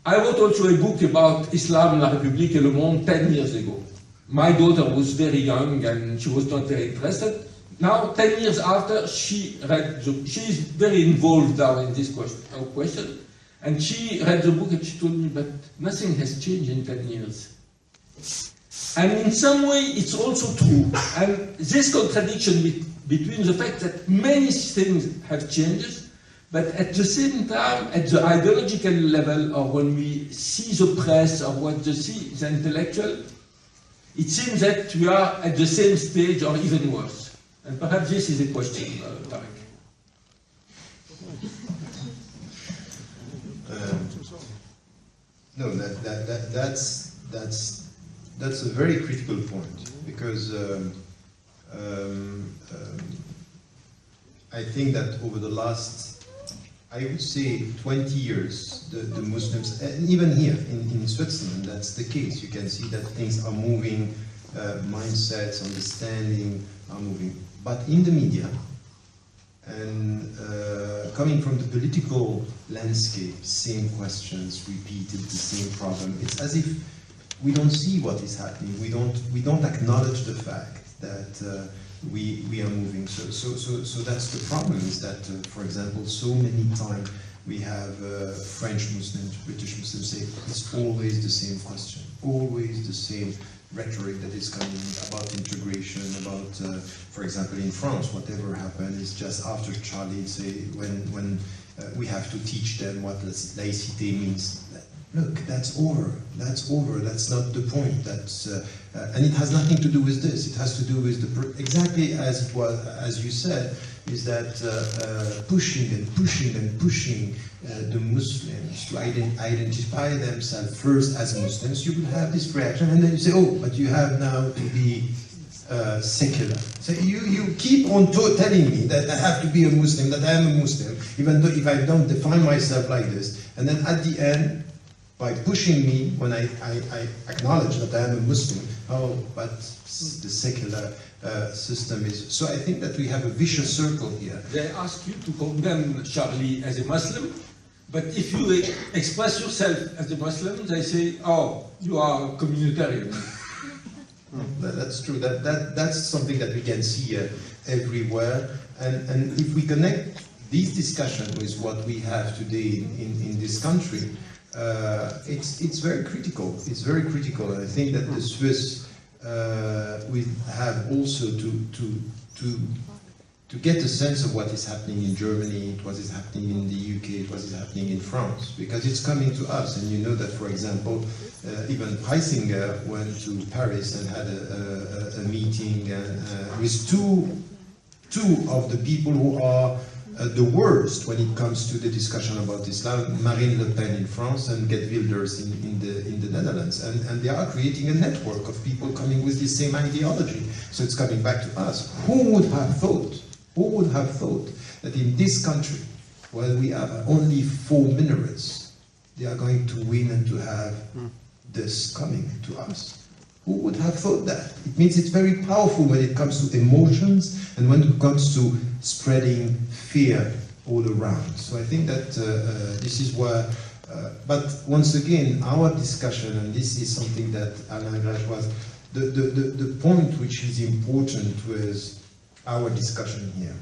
I wrote also a book about Islam, La République et le Monde 10 years ago. My daughter was very young and she was not very interested. Now, 10 years after, she is very involved now in this question, and she read the book and she told me, but nothing has changed in 10 years. And in some way, it's also true. And this contradiction between the fact that many things have changed, but at the same time, at the ideological level, or when we see the press or what we see the intellectual, it seems that we are at the same stage or even worse. And perhaps this is a question, Tariq. No, that's a very critical point, because I think that over the last, I would say, 20 years, the Muslims, and even here in Switzerland, that's the case. You can see that things are moving, mindsets, understanding are moving. But in the media, and coming from the political landscape, same questions repeated, the same problem. It's as if we don't see what is happening. We don't acknowledge the fact that we are moving. So that's the problem. Is that, for example, so many times we have French Muslims, British Muslims say it's always the same question, always the same rhetoric that is coming about integration, about, for example, in France, whatever happened is just after Charlie say when we have to teach them what laicity means. Look, that's over. That's over. That's not the point. That's and it has nothing to do with this. It has to do with exactly as it was, as you said, is that pushing and pushing and pushing the Muslims to identify themselves first as Muslims. You will have this reaction, and then you say, "Oh, but you have now to be secular." So you keep on telling me that I have to be a Muslim, that I am a Muslim, even though if I don't define myself like this, and then at the end, by pushing me when I acknowledge that I am a Muslim, oh, but the secular system is... So I think that we have a vicious circle here. They ask you to condemn Charlie as a Muslim, but if you express yourself as a Muslim, they say, oh, you are a communitarian. That's true. That's something that we can see everywhere. And if we connect this discussion with what we have today in this country, it's very critical. It's very critical, and I think that the Swiss will have also to get a sense of what is happening in Germany, what is happening in the UK, what is happening in France, because it's coming to us. And you know that, for example, even Preisinger went to Paris and had a meeting with two of the people who are the worst when it comes to the discussion about Islam, Marine Le Pen in France and Geert Wilders in the Netherlands. And they are creating a network of people coming with the same ideology. So it's coming back to us. Who would have thought that in this country, while we have only 4 minarets, they are going to win and to have this coming to us? Who would have thought that? It means it's very powerful when it comes to emotions and when it comes to spreading fear all around. So I think that this is where, but once again, our discussion, and this is something that Alain Grach was the point which is important with our discussion here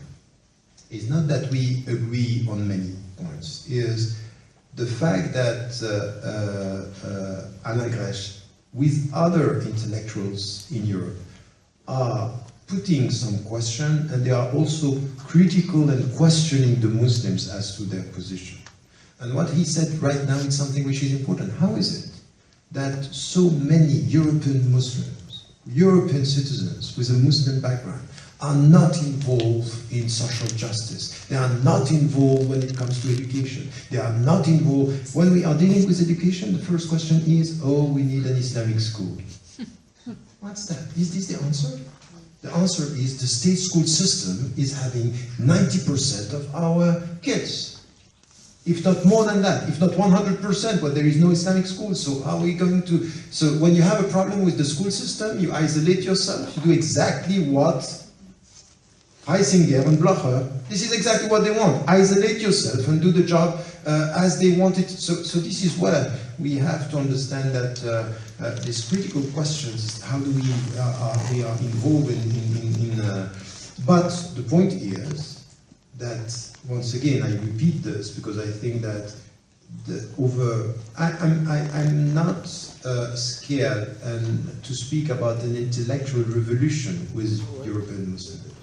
is not that we agree on many points, is the fact that Alain Gresh, with other intellectuals in Europe, are putting some question, and they are also critical and questioning the Muslims as to their position. And what he said right now is something which is important. How is it that so many European Muslims, European citizens with a Muslim background, are not involved in social justice? They are not involved when it comes to education. They are not involved. When we are dealing with education, the first question is, oh, we need an Islamic school. What's that? Is this the answer? The answer is the state school system is having 90% of our kids. If not more than that, if not 100%, but there is no Islamic school, so how are we going to... So when you have a problem with the school system, you isolate yourself, you do exactly what Heisinger and Blocher, this is exactly what they want. Isolate yourself and do the job as they want it. So this is where we have to understand that these critical questions, how do we, they are involved in but the point is that, once again, I repeat this because I think that I'm not scared to speak about an intellectual revolution with European Muslims.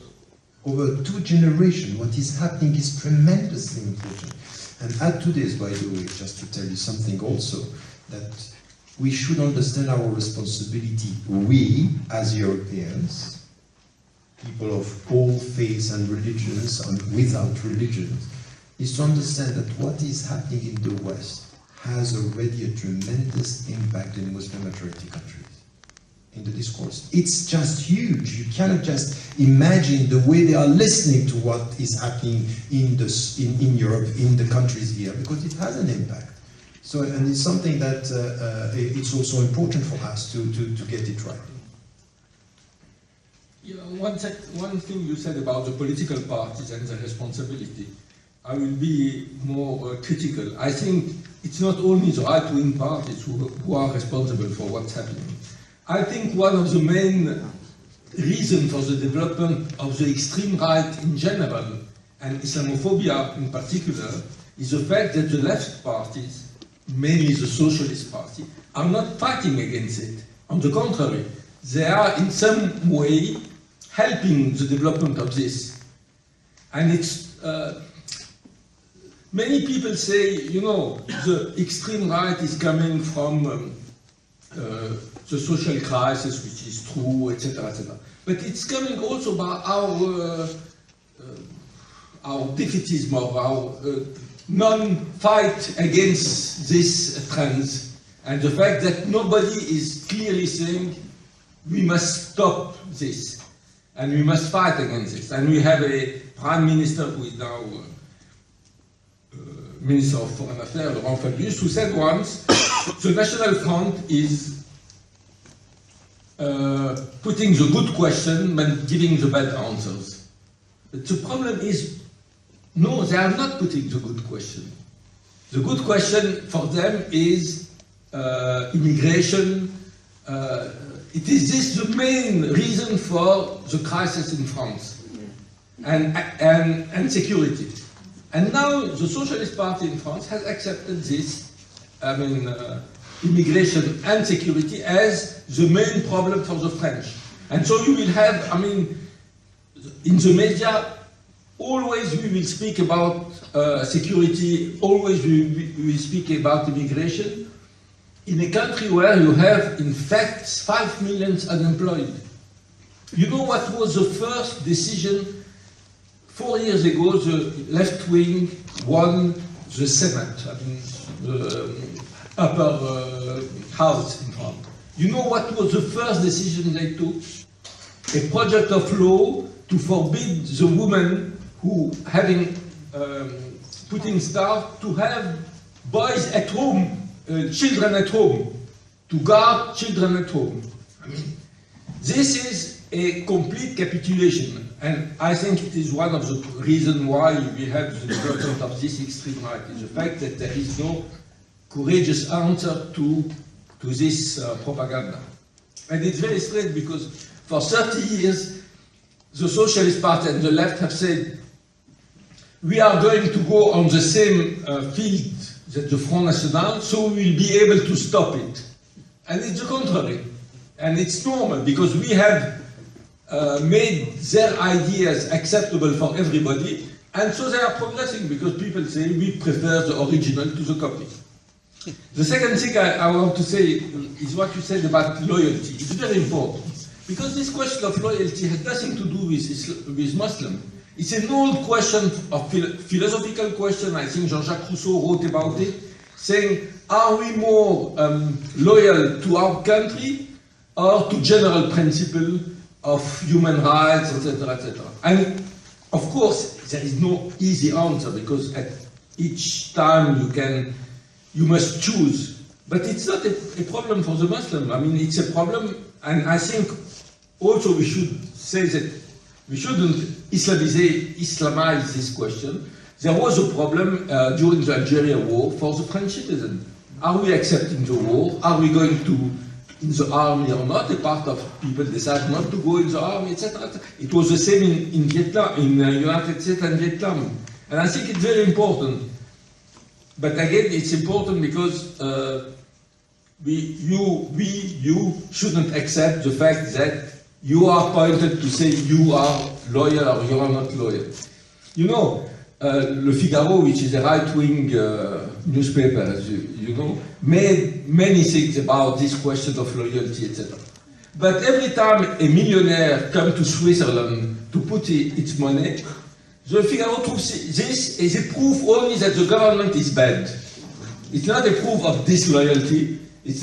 Over 2 generations, what is happening is tremendously important. And add to this, by the way, just to tell you something also, that we should understand our responsibility, we as Europeans, people of all faiths and religions and without religions, is to understand that what is happening in the West has already a tremendous impact in Muslim majority countries. In the discourse. It's just huge. You cannot just imagine the way they are listening to what is happening in Europe, in the countries here, because it has an impact. So, and it's something that it's also important for us to get it right. You know, one thing you said about the political parties and the responsibility, I will be more critical. I think it's not only the right-wing parties who are responsible for what's happening. I think one of the main reasons for the development of the extreme right in general, and Islamophobia in particular, is the fact that the left parties, mainly the Socialist Party, are not fighting against it. On the contrary, they are in some way helping the development of this. And it's, many people say, you know, the extreme right is coming from the social crisis, which is true, etc., etc. But it's coming also by our defeatism, or our non-fight against these trends, and the fact that nobody is clearly saying we must stop this, and we must fight against this. And we have a Prime Minister who is now Minister of Foreign Affairs, Rote Fabrik, who said once, the National Front is putting the good question but giving the bad answers. But the problem is, no, they are not putting the good question. The good question for them is immigration. It is this the main reason for the crisis in France and security. And now the Socialist Party in France has accepted this, I mean, immigration and security as the main problem for the French. And so you will have, I mean, in the media, always we will speak about security, always we will speak about immigration, in a country where you have, in fact, 5 million unemployed. You know what was the first decision? 4 years ago, the left wing won the Senate, I mean, the upper house in France. You know what was the first decision they took? A project of law to forbid the women who having putting staff to have boys at home, children at home, to guard children at home. I mean, this is a complete capitulation, and I think it is one of the reasons why we have the development of this extreme right, is the fact that there is no courageous answer to this propaganda. And it's very strange because for 30 years, the Socialist Party and the left have said, we are going to go on the same field that the Front National, so we will be able to stop it. And it's the contrary. And it's normal, because we have made their ideas acceptable for everybody, and so they are progressing, because people say we prefer the original to the copy. The second thing I want to say is what you said about loyalty. It's very important, because this question of loyalty has nothing to do with Muslim. It's an old question, a philosophical question. I think Jean-Jacques Rousseau wrote about it, saying, are we more loyal to our country or to general principle of human rights, etc., etc.? And of course, there is no easy answer, because at each time you must choose. But it's not a problem for the Muslim. I mean, it's a problem, and I think also we should say that we shouldn't Islamize this question. There was a problem during the Algerian war for the French citizen. Are we accepting the war? Are we going to in the army or not? A part of people decide not to go in the army, etc. It was the same in Vietnam, in the United States and Vietnam. And I think it's very important. But again, it's important because you shouldn't accept the fact that you are pointed to say you are loyal or you are not loyal. You know, Le Figaro, which is a right-wing newspaper, as you know, made many things about this question of loyalty, etc. But every time a millionaire comes to Switzerland to put its money, the Figaro proves this is a proof only that the government is bad. It's not a proof of disloyalty. It's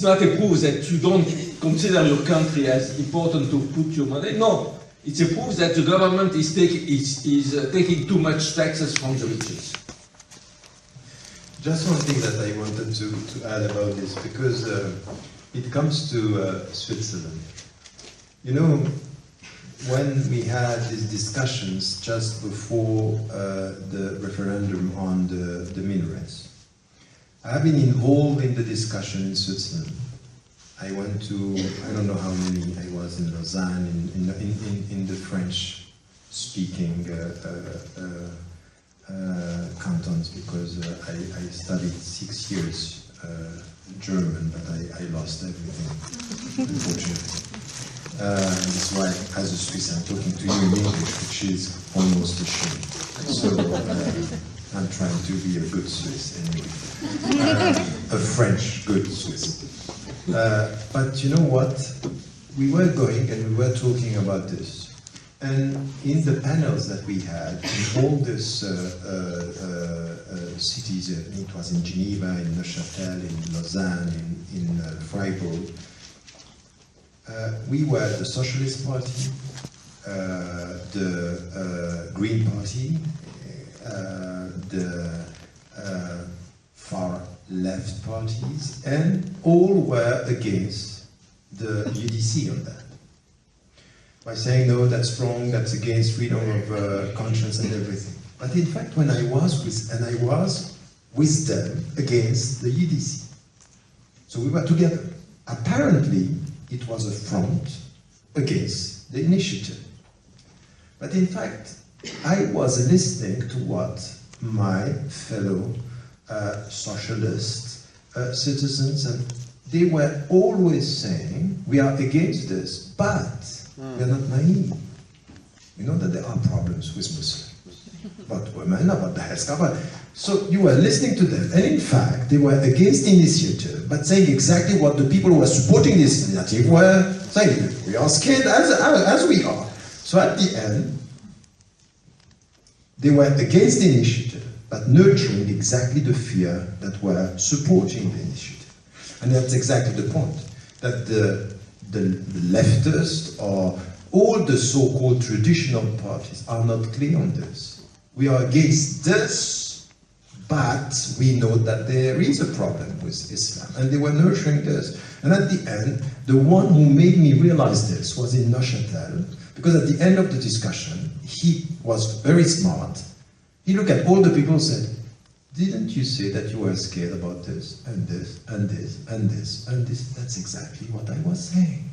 not a proof that you don't consider your country as important to put your money. No, it's a proof that the government is taking too much taxes from the riches. Just one thing that I wanted to add about this, because it comes to Switzerland. You know, when we had these discussions just before the referendum on the minarets, I have been involved in the discussion in Switzerland. I went to, I don't know how many, I was in Lausanne, in the French-speaking cantons, because I studied 6 years German, but I lost everything, unfortunately. That's why, as a Swiss, I'm talking to you in English, which is almost a shame. So I'm trying to be a good Swiss anyway. A French good Swiss. But you know what? We were going and we were talking about this. And in the panels that we had, in all these cities, it was in Geneva, in Neuchâtel, in Lausanne, in Freiburg, we were the Socialist Party, the Green Party, the far left parties, and all were against the UDC on that. By saying, no, that's wrong, that's against freedom of conscience and everything. But in fact, when I was with them against the UDC. So we were together. Apparently, it was a front against the initiative. But in fact, I was listening to what my fellow socialist citizens, and they were always saying, we are against this, but we are not naive. We know that there are problems with Muslims, about women, about the headscarf. So you were listening to them, and in fact, they were against the initiative, but saying exactly what the people who were supporting this initiative were saying. We are scared as we are. So at the end, they were against the initiative, but nurturing exactly the fear that were supporting the initiative. And that's exactly the point, that the leftists or all the so-called traditional parties are not clear on this. We are against this, but we know that there is a problem with Islam, and they were nurturing this. And at the end, the one who made me realize this was in Neuchâtel, because at the end of the discussion, he was very smart. He looked at all the people and said, didn't you say that you were scared about this, and this, and this, and this, and this? That's exactly what I was saying.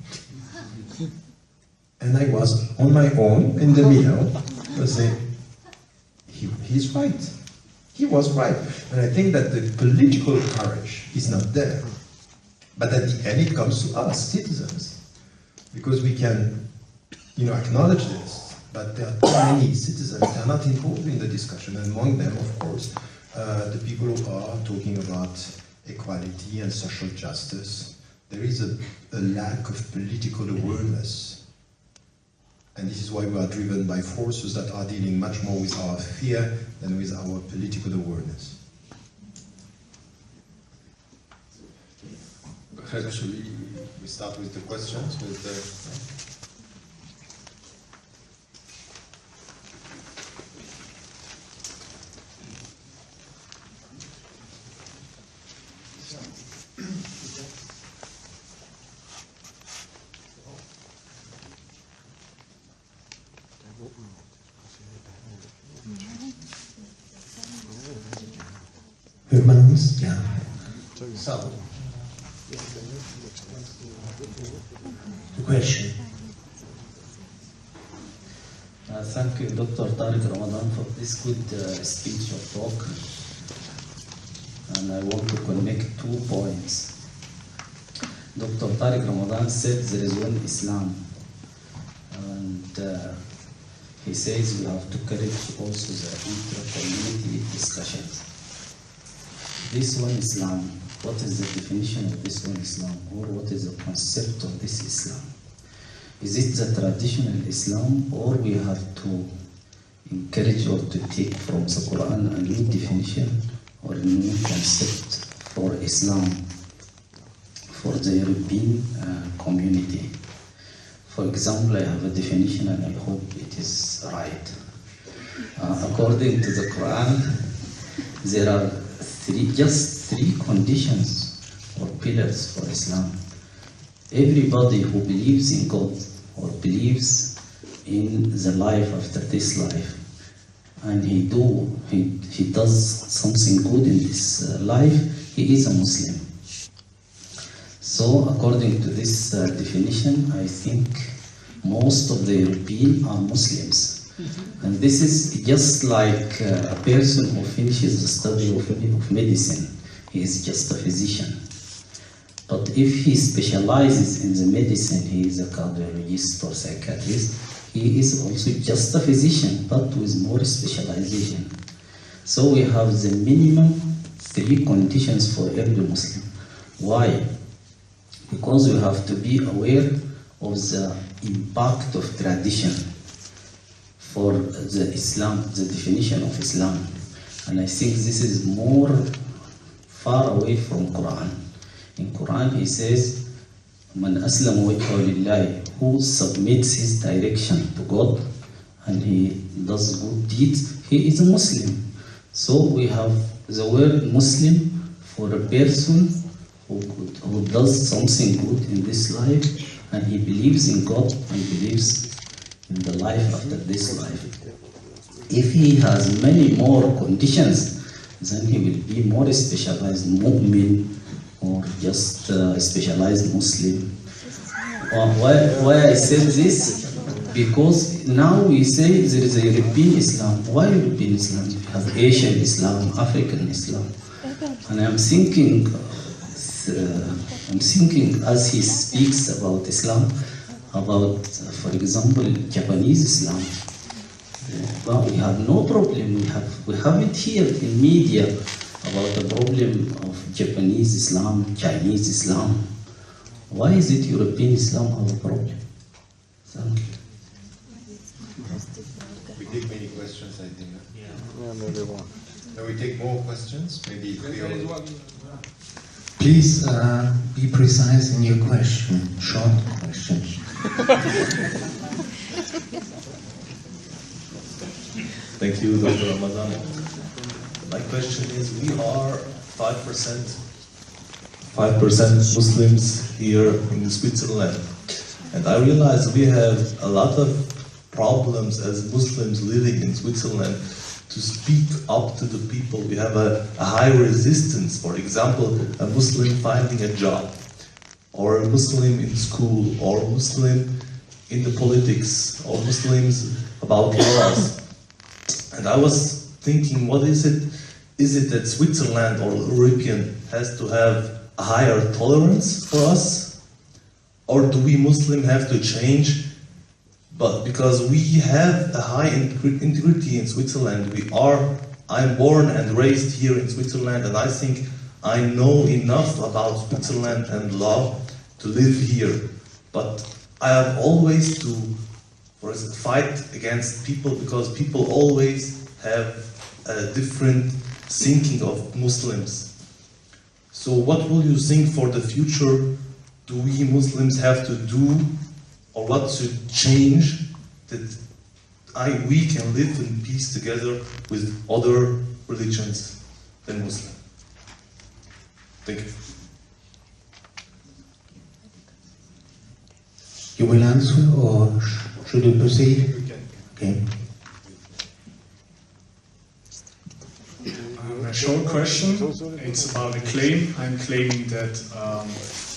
And I was on my own in the middle, saying, he's right. He was right. And I think that the political courage is not there. But at the end, it comes to us, citizens. Because we can, acknowledge this, but there are too many citizens that are not involved in the discussion. And among them, of course, the people who are talking about equality and social justice. There is a lack of political awareness. And this is why we are driven by forces that are dealing much more with our fear than with our political awareness. Actually, We start with the questions. Humans, yeah. So, The question. Thank you, Dr. Tariq Ramadan, for this good speech or talk. And I want to connect 2 points. Dr. Tariq Ramadan said there is one Islam. And he says we have to encourage also the intra-community discussions. This one Islam, what is the definition of this one Islam? Or what is the concept of this Islam? Is it the traditional Islam, or we have to encourage or to take from the Quran a new definition or a new concept for Islam for the European community? For example, I have a definition and I hope it is right. According to the Quran, there are just three conditions or pillars for Islam. Everybody who believes in God or believes in the life after this life, and he does something good in this life, he is a Muslim. So according to this definition, I think most of the Europeans are Muslims. And this is just like a person who finishes the study of medicine. He is just a physician. But if he specializes in the medicine, he is a cardiologist or psychiatrist, he is also just a physician, but with more specialization. So we have the minimum 3 conditions for every Muslim. Why? Because we have to be aware of the impact of tradition for the Islam, the definition of Islam. And I think this is more far away from Quran. In Quran he says, Man aslama wajhahu lillahi, who submits his direction to God and he does good deeds, he is a Muslim. So we have the word Muslim for a person who does something good in this life and he believes in God and believes in the life after this life. If he has many more conditions, then he will be more specialized mu'min or just specialized Muslim. Why I said this? Because now we say there is a European Islam. Why European Islam? We have Asian Islam, African Islam. And I'm thinking as he speaks about Islam, about, for example, Japanese Islam. Well, we have no problem. We have it here in media about the problem of Japanese Islam, Chinese Islam. Why is it European Islam have a problem? Thank you. we take many questions, I think. Yeah. Maybe one. Now we take more questions, maybe 3 or... Please be precise in your question. Short questions. Thank you, Dr. Ramadan. My question is, we are 5% Muslims here in Switzerland. And I realize we have a lot of problems as Muslims living in Switzerland to speak up to the people. We have a high resistance. For example, a Muslim finding a job, or a Muslim in school, or a Muslim in the politics, or Muslims about laws. And I was thinking, what is it? Is it that Switzerland or European has to have a higher tolerance for us? Or do we Muslims have to change? But because we have a high integrity in Switzerland, I'm born and raised here in Switzerland, and I think I know enough about Switzerland and law to live here. But I have always to, for instance, fight against people, because people always have a different thinking of Muslims. So what will you think for the future? Do we Muslims have to do, or what should change that we can live in peace together with other religions than Muslim? Thank you. You will answer, or should we proceed? Okay. A short question. It's about a claim. I'm claiming that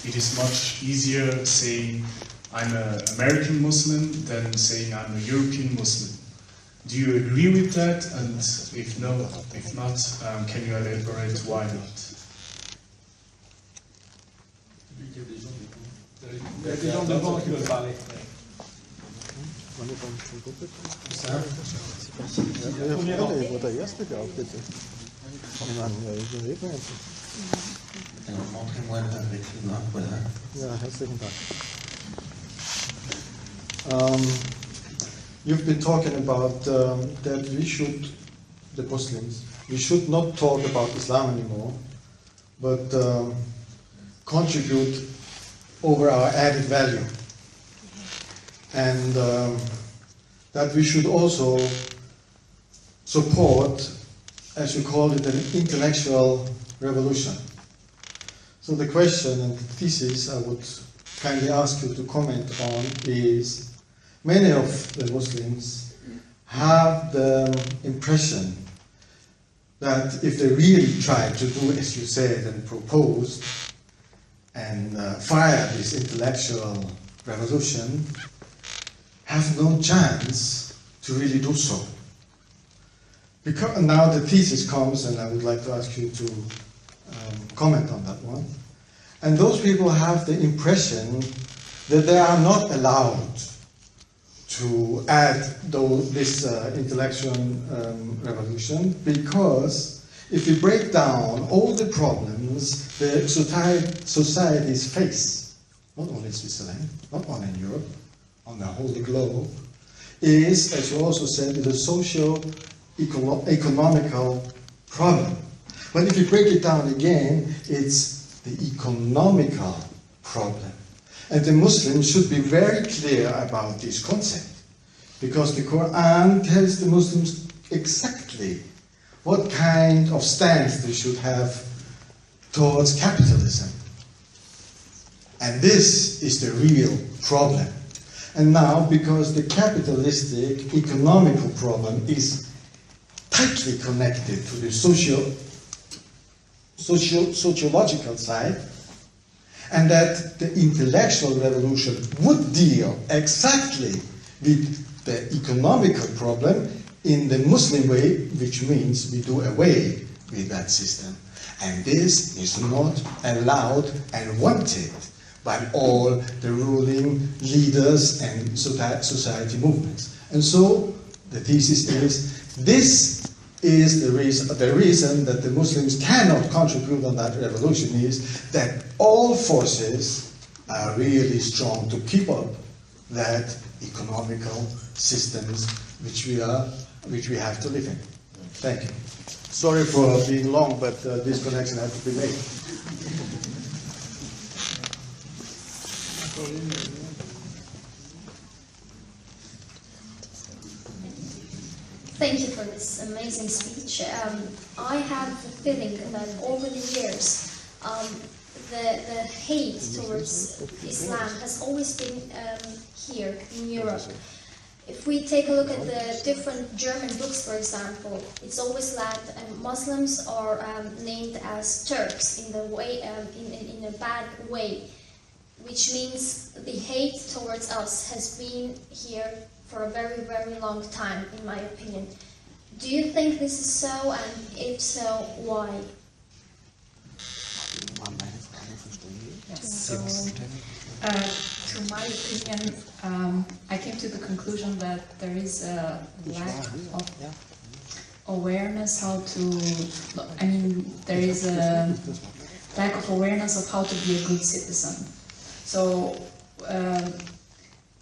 it is much easier saying I'm an American Muslim than saying I'm a European Muslim. Do you agree with that? And if not, can you elaborate why not? You've been talking about that the Muslims, we should not talk about Islam anymore, but contribute over our added value. And that we should also support, as you call it, an intellectual revolution. So the question and the thesis I would kindly ask you to comment on is, many of the Muslims have the impression that if they really try to do as you said and proposed and fire this intellectual revolution, have no chance to really do so. Because now the thesis comes, and I would like to ask you to comment on that one. And those people have the impression that they are not allowed to add this intellectual revolution, because if you break down all the problems that societies face, not only in Switzerland, not only in Europe, on the whole globe, is, as you also said, the socio-economical problem. But if you break it down again, it's the economical problem. And the Muslims should be very clear about this concept, because the Quran tells the Muslims exactly what kind of stance they should have towards capitalism. And this is the real problem. And now, because the capitalistic economical problem is tightly connected to the sociological side, and that the intellectual revolution would deal exactly with the economical problem in the Muslim way, which means we do away with that system. And this is not allowed and wanted by all the ruling leaders and society movements. And so the thesis is, this is the reason that the Muslims cannot contribute on that revolution is that all forces are really strong to keep up that economical systems which we have to live in. Thank you. Sorry for being long, but this connection had to be made. Thank you for this amazing speech. I have the feeling that over the years, the hate towards Islam has always been here in Europe. if we take a look at the different German books, for example, it's always that Muslims are named as Turks in the way, in a bad way, which means the hate towards us has been here for a very, very long time, in my opinion. Do you think this is so, and if so, why? Yes. So, to my opinion, I came to the conclusion that there is a lack of awareness how to, there is a lack of awareness of how to be a good citizen. So,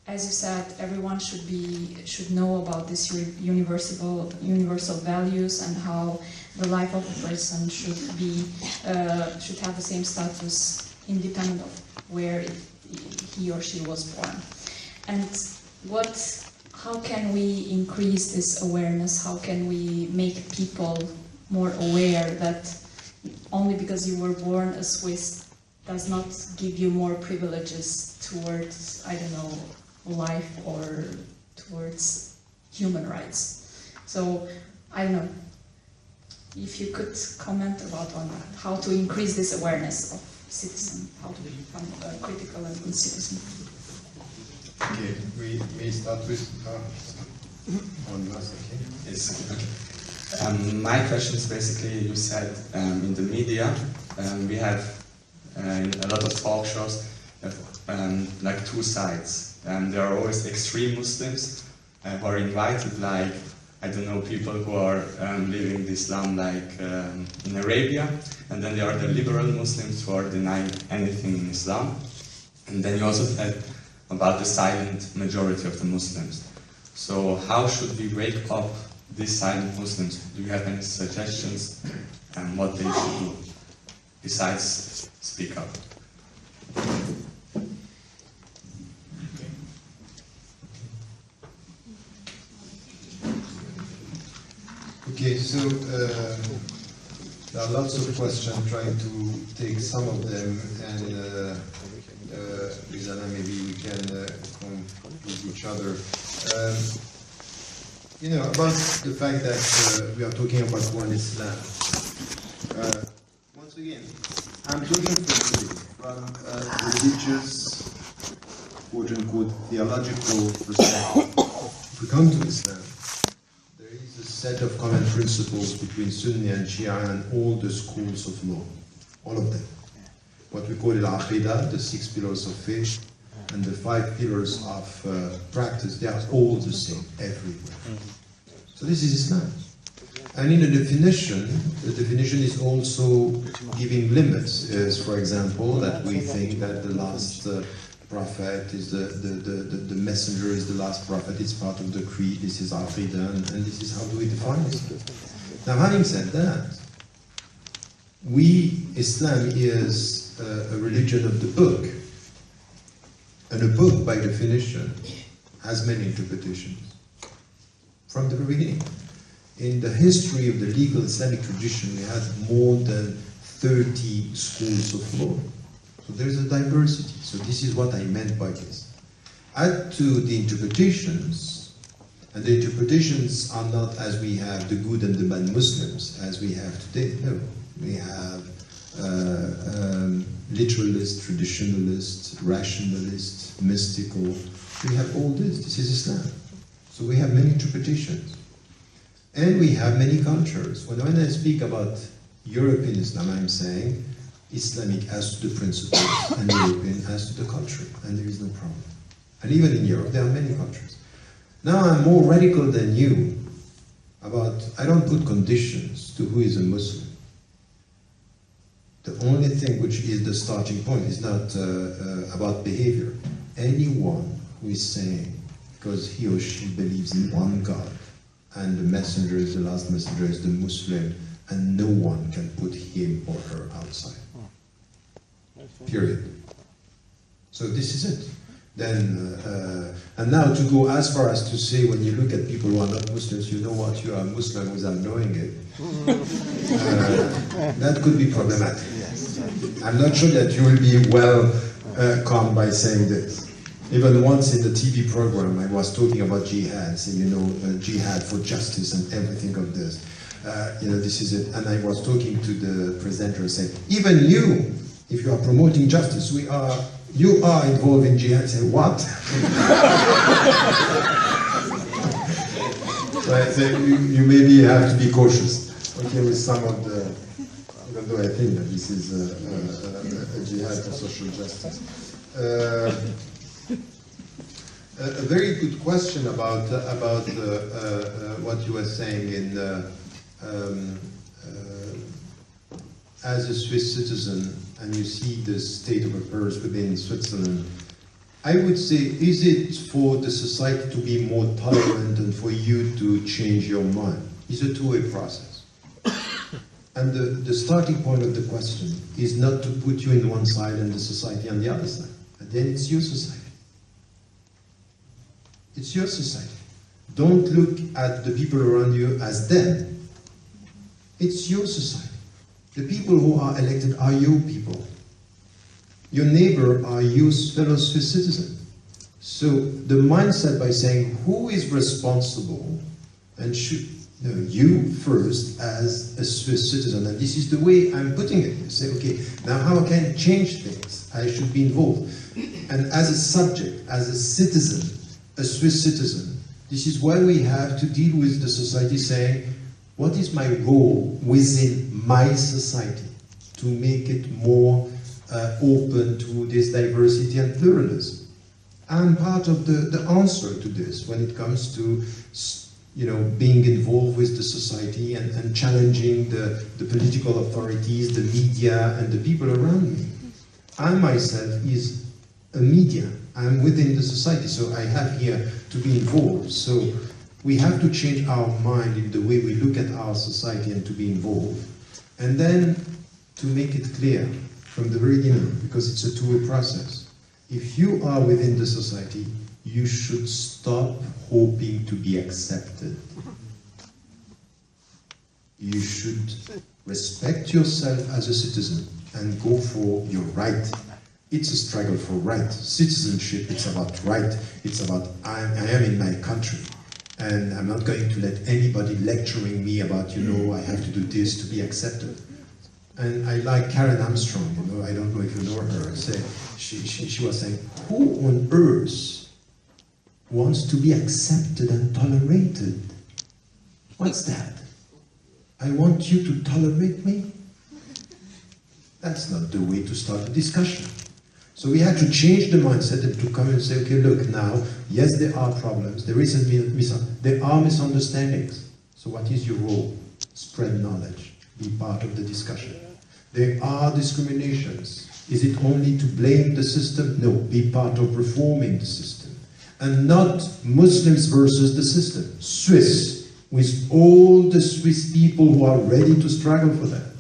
as you said, everyone should know about these universal values and how the life of a person should have the same status independent of where he or she was born. And how can we increase this awareness? How can we make people more aware that only because you were born a Swiss does not give you more privileges towards, I don't know, life or towards human rights? So, I don't know, if you could comment on how to increase this awareness of citizen, how to become a critical and good citizen. Okay, we may start with one last, okay? Yes, okay. My question is basically, you said in the media, we have in a lot of talk shows like two sides. There are always extreme Muslims who are invited, like, I don't know, people who are living Islam like in Arabia, and then there are the liberal Muslims who are denying anything in Islam. And then you also said about the silent majority of the Muslims. So how should we wake up these silent Muslims? Do you have any suggestions on what they should do besides speak up? Okay, so there are lots of questions, trying to take some of them, and with Anna maybe we can complete each other. About the fact that we are talking about one Islam. Once again, I'm talking from a religious, quote-unquote, theological perspective. If we come to Islam, there is a set of common principles between Sunni and Shia and all the schools of law, all of them. What we call al-Aqidah, the 6 pillars of faith, and the 5 pillars of practice, they are all the same everywhere. So this is Islam. And in the definition is also giving limits. As, for example, that we think that the last prophet is the messenger is the last prophet. It's part of the creed. This is Aqidah, and this is how do we define Islam. Now, having said that, Islam is a religion of the book, and a book, by definition, has many interpretations from the very beginning. In the history of the legal Islamic tradition, we had more than 30 schools of law. So there's a diversity. So this is what I meant by this. Add to the interpretations, and the interpretations are not as we have the good and the bad Muslims as we have today. No, we have literalist, traditionalist, rationalist, mystical. We have all this. This is Islam. So we have many interpretations. And we have many cultures. When I speak about European Islam, I'm saying Islamic as to the principles and European as to the culture. And there is no problem. And even in Europe, there are many cultures. Now I'm more radical than you about, I don't put conditions to who is a Muslim. The only thing which is the starting point is not about behavior. Anyone who is saying, because he or she believes in one God, and the messenger is the last messenger, is the Muslim, and no one can put him or her outside. Period. So this is it. Then, and now to go as far as to say, when you look at people who are not Muslims, you know what, you are Muslim without knowing it, that could be problematic. I'm not sure that you will be well calmed by saying this. Even once in the TV program, I was talking about jihad, saying, you know, jihad for justice and everything of this. You know, this is it. And I was talking to the presenter saying, even you, if you are promoting justice, you are involved in jihad. I say, what? So I say, you maybe have to be cautious. Okay, with some of the, even though I think that this is a jihad for social justice. A very good question about what you were saying in as a Swiss citizen, and you see the state of affairs within Switzerland. I would say, is it for the society to be more tolerant and for you to change your mind? It's a two-way process. And the starting point of the question is not to put you in one side and the society on the other side. And then it's your society. It's your society. Don't look at the people around you as them. It's your society. The people who are elected are your people. Your neighbor are your fellow Swiss citizen. So the mindset by saying who is responsible and should, you first as a Swiss citizen, and this is the way I'm putting it. You say, okay, now how I can change things? I should be involved. And as a subject, as a citizen, a Swiss citizen, this is why we have to deal with the society saying, what is my role within my society to make it more open to this diversity and pluralism? I'm part of the answer to this when it comes to being involved with the society and challenging the political authorities, the media, and the people around me. I myself is a media. I'm within the society, so I have here to be involved. So we have to change our mind in the way we look at our society and to be involved. And then to make it clear from the very beginning, because it's a two-way process. If you are within the society, you should stop hoping to be accepted. You should respect yourself as a citizen and go for your right. It's a struggle for right. Citizenship, it's about right. It's about I am in my country. And I'm not going to let anybody lecturing me about, I have to do this to be accepted. And I like Karen Armstrong, I don't know if you know her. She was saying, who on earth wants to be accepted and tolerated? What's that? I want you to tolerate me? That's not the way to start a discussion. So we had to change the mindset and to come and say, okay, look, now, yes, there are problems, there are misunderstandings. So what is your role? Spread knowledge, be part of the discussion. There are discriminations. Is it only to blame the system? No, be part of reforming the system. And not Muslims versus the system. Swiss, with all the Swiss people who are ready to struggle for that.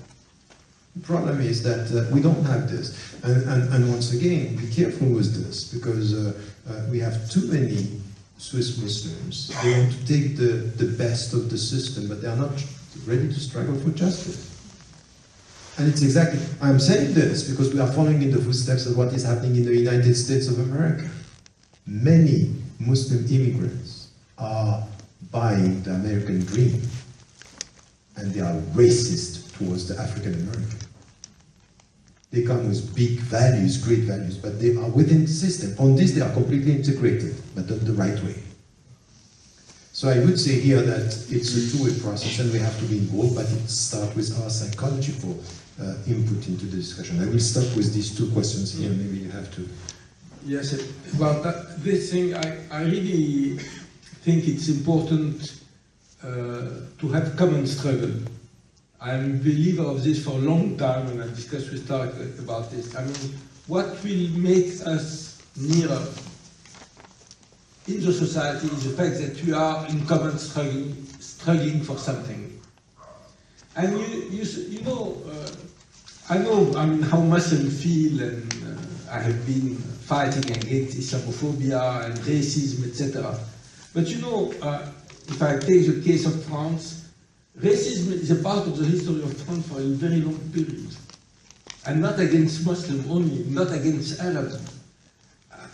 The problem is that we don't have this. And once again, be careful with this, because we have too many Swiss Muslims. They want to take the best of the system, but they are not ready to struggle for justice. And it's exactly, I'm saying this because we are following in the footsteps of what is happening in the United States of America. Many Muslim immigrants are buying the American dream, and they are racist towards the African American. They come with big values, great values, but they are within the system. On this, they are completely integrated, but not the right way. So I would say here that it's a two-way process, and we have to be involved, but it starts with our psychological input into the discussion. I will stop with these two questions here. Maybe you have to. Yes, about this thing, I really think it's important to have common struggle. I'm a believer of this for a long time, and I discussed with Tariq about this. I mean, what will make us nearer in the society is the fact that we are in common struggling for something. And I know how Muslims feel, and I have been fighting against Islamophobia and racism, etc. But if I take the case of France, racism is a part of the history of France for a very long period. And not against Muslims only, not against Arabs.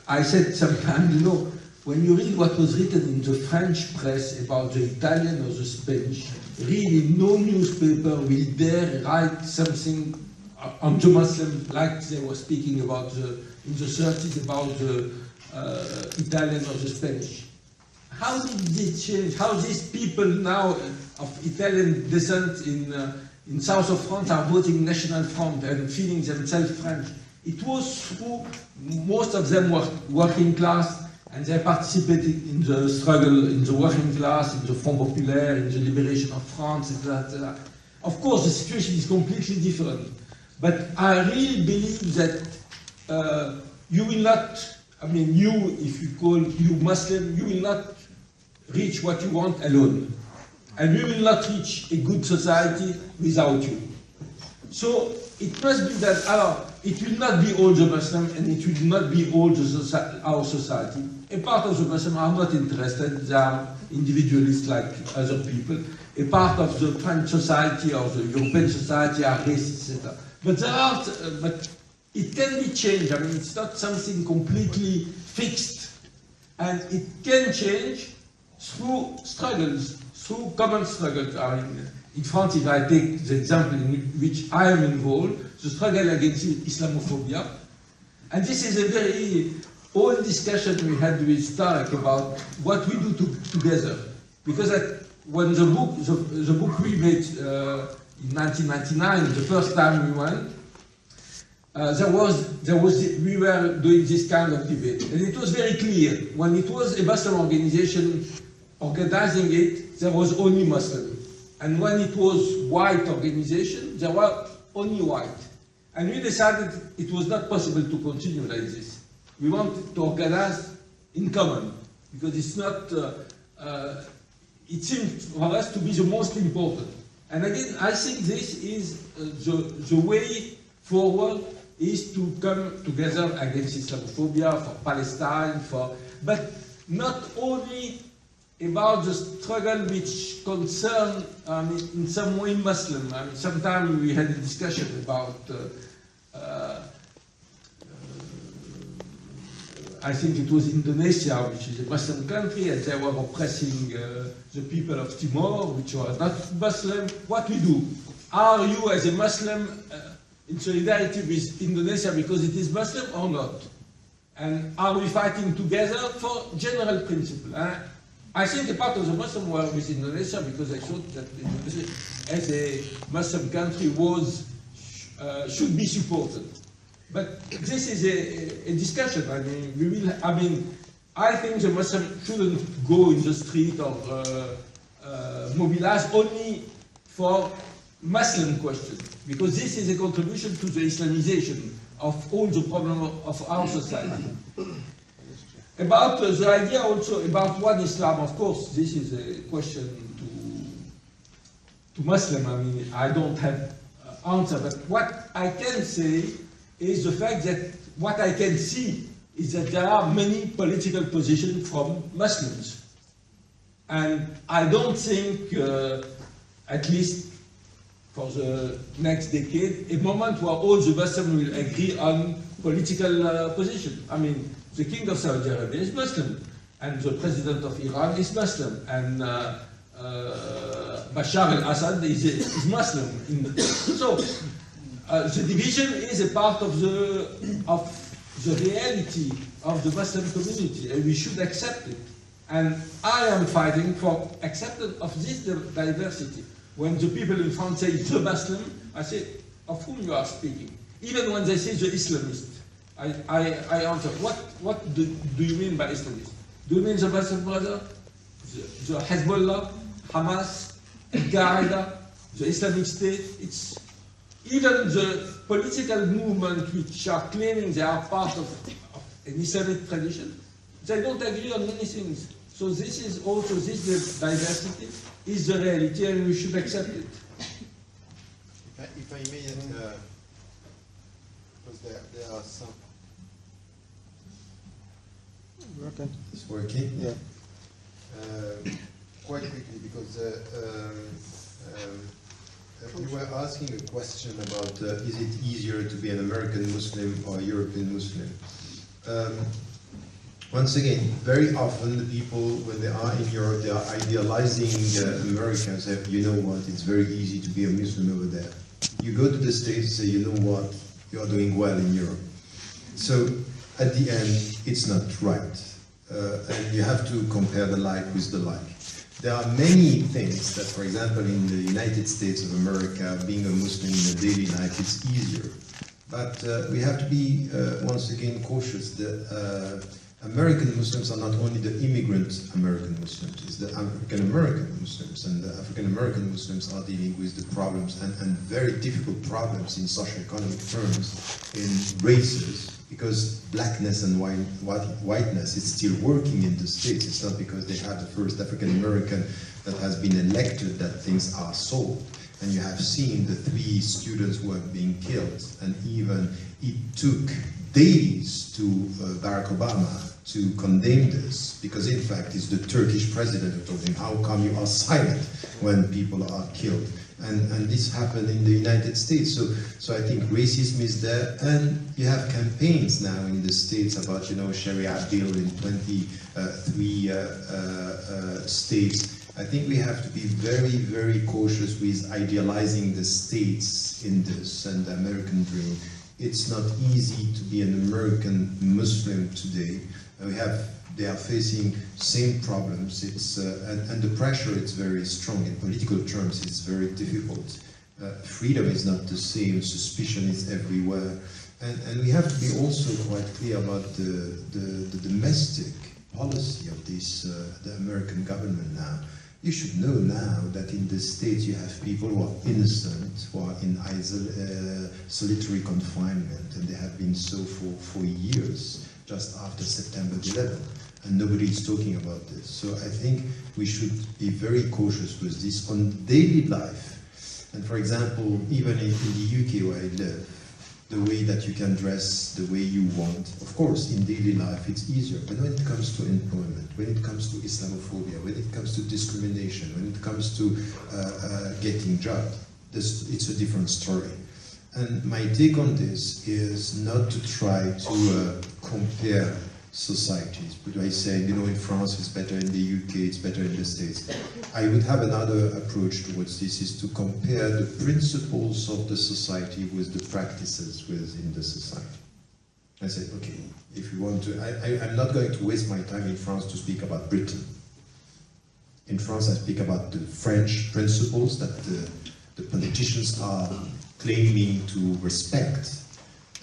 I said sometimes, you know, when you read what was written in the French press about the Italian or the Spanish, really no newspaper will dare write something on the Muslim like they were speaking about in the 30s about the Italian or the Spanish. How did this change? How these people now of Italian descent in south of France are voting National Front and feeling themselves French? It was through, most of them were working class, and they participated in the struggle in the working class, in the Front Populaire, in the liberation of France, etc. Of course, the situation is completely different, but I really believe that you will not, I mean, you, if you call you Muslim, you will not reach what you want alone. And we will not reach a good society without you. So it must be that it will not be all the Muslim, and it will not be all our society. A part of the Muslims are not interested, they are individualists like other people. A part of the French society or the European society are racist, etc. But it can be changed. I mean, it's not something completely fixed. And it can change through struggles, through common struggles. I mean, in France, if I take the example in which I am involved, the struggle against Islamophobia, and this is a very old discussion we had with Tariq about what we do together. Because when the book we made in 1999, the first time we went, we were doing this kind of debate, and it was very clear. When it was a Muslim organization organizing it, there was only Muslim. And when it was white organization, there were only white. And we decided it was not possible to continue like this. We wanted to organize in common, because it's not, it seemed for us to be the most important. And again, I think this is the way forward is to come together against Islamophobia, for Palestine, but not only about the struggle which concern, in some way, Muslim. I mean, sometimes we had a discussion about, I think it was Indonesia, which is a Muslim country, and they were oppressing the people of Timor, which were not Muslim. What we do? Are you, as a Muslim, in solidarity with Indonesia because it is Muslim or not? And are we fighting together for general principle? I think a part of the Muslim were with Indonesia because I thought that Indonesia, as a Muslim country, should be supported. But this is a discussion. I mean, I think the Muslim shouldn't go in the street or mobilize only for Muslim question, because this is a contribution to the Islamization of all the problems of our society. About the idea also about one Islam, of course, this is a question to Muslim. I mean, I don't have answer, but what I can say is the fact that what I can see is that there are many political positions from Muslims. And I don't think, at least for the next decade, a moment where all the Muslims will agree on political position. I mean, the king of Saudi Arabia is Muslim, and the president of Iran is Muslim, and Bashar al-Assad is Muslim. So the division is a part of the reality of the Muslim community, and we should accept it. And I am fighting for acceptance of this diversity. When the people in France say the Muslim, I say, of whom you are speaking? Even when they say the Islamist, I answer, what do you mean by Islamist? Do you mean the Muslim Brotherhood, the Hezbollah, Hamas, Al-Qaeda, the Islamic State? It's even the political movement which are claiming they are part of an Islamic tradition, they don't agree on many things. So this is also, this diversity is the reality, and we should accept it. If I may, because there are some... Okay. It's working? Yeah. Quite quickly, because you were asking a question about is it easier to be an American Muslim or a European Muslim? Once again, very often the people, when they are in Europe, they are idealizing America and say, you know what, it's very easy to be a Muslim over there. You go to the States and say, you know what, you are doing well in Europe. So at the end, it's not right. And you have to compare the like with the like. There are many things that, for example, in the United States of America, being a Muslim in a daily life, it's easier. But we have to be, once again, cautious. The American Muslims are not only the immigrant American Muslims, it's the African-American Muslims, and the African-American Muslims are dealing with the problems, and very difficult problems in socio-economic terms, in races, because blackness and whiteness is still working in the States. It's not because they have the first African-American that has been elected that things are solved. And you have seen the 3 students who have been killed, and even it took days to Barack Obama to condemn this, because in fact it's the Turkish president who told him, how come you are silent when people are killed? And this happened in the United States. So I think racism is there, and you have campaigns now in the States about, you know, Sharia bill in 23 states. I think we have to be very, very cautious with idealizing the states in this and the American dream. It's not easy to be an American Muslim today. They are facing same problems. It's and the pressure is very strong. In political terms, it's very difficult. Freedom is not the same. Suspicion is everywhere, and we have to be also quite clear about the domestic policy of this the American government now. You should know now that in the States you have people who are innocent, who are in solitary confinement, and they have been so for years, just after September 11th, and nobody is talking about this. So I think we should be very cautious with this on daily life. And for example, even in the UK where I live, the way that you can dress the way you want. Of course, in daily life it's easier, but when it comes to employment, when it comes to Islamophobia, when it comes to discrimination, when it comes to getting jobs, it's a different story. And my take on this is not to try to compare societies, but I say, you know, in France it's better, in the UK it's better, in the States. I would have another approach towards this, is to compare the principles of the society with the practices within the society. I say, okay, if you want to, I'm not going to waste my time in France to speak about Britain. In France I speak about the French principles that the politicians are claiming to respect,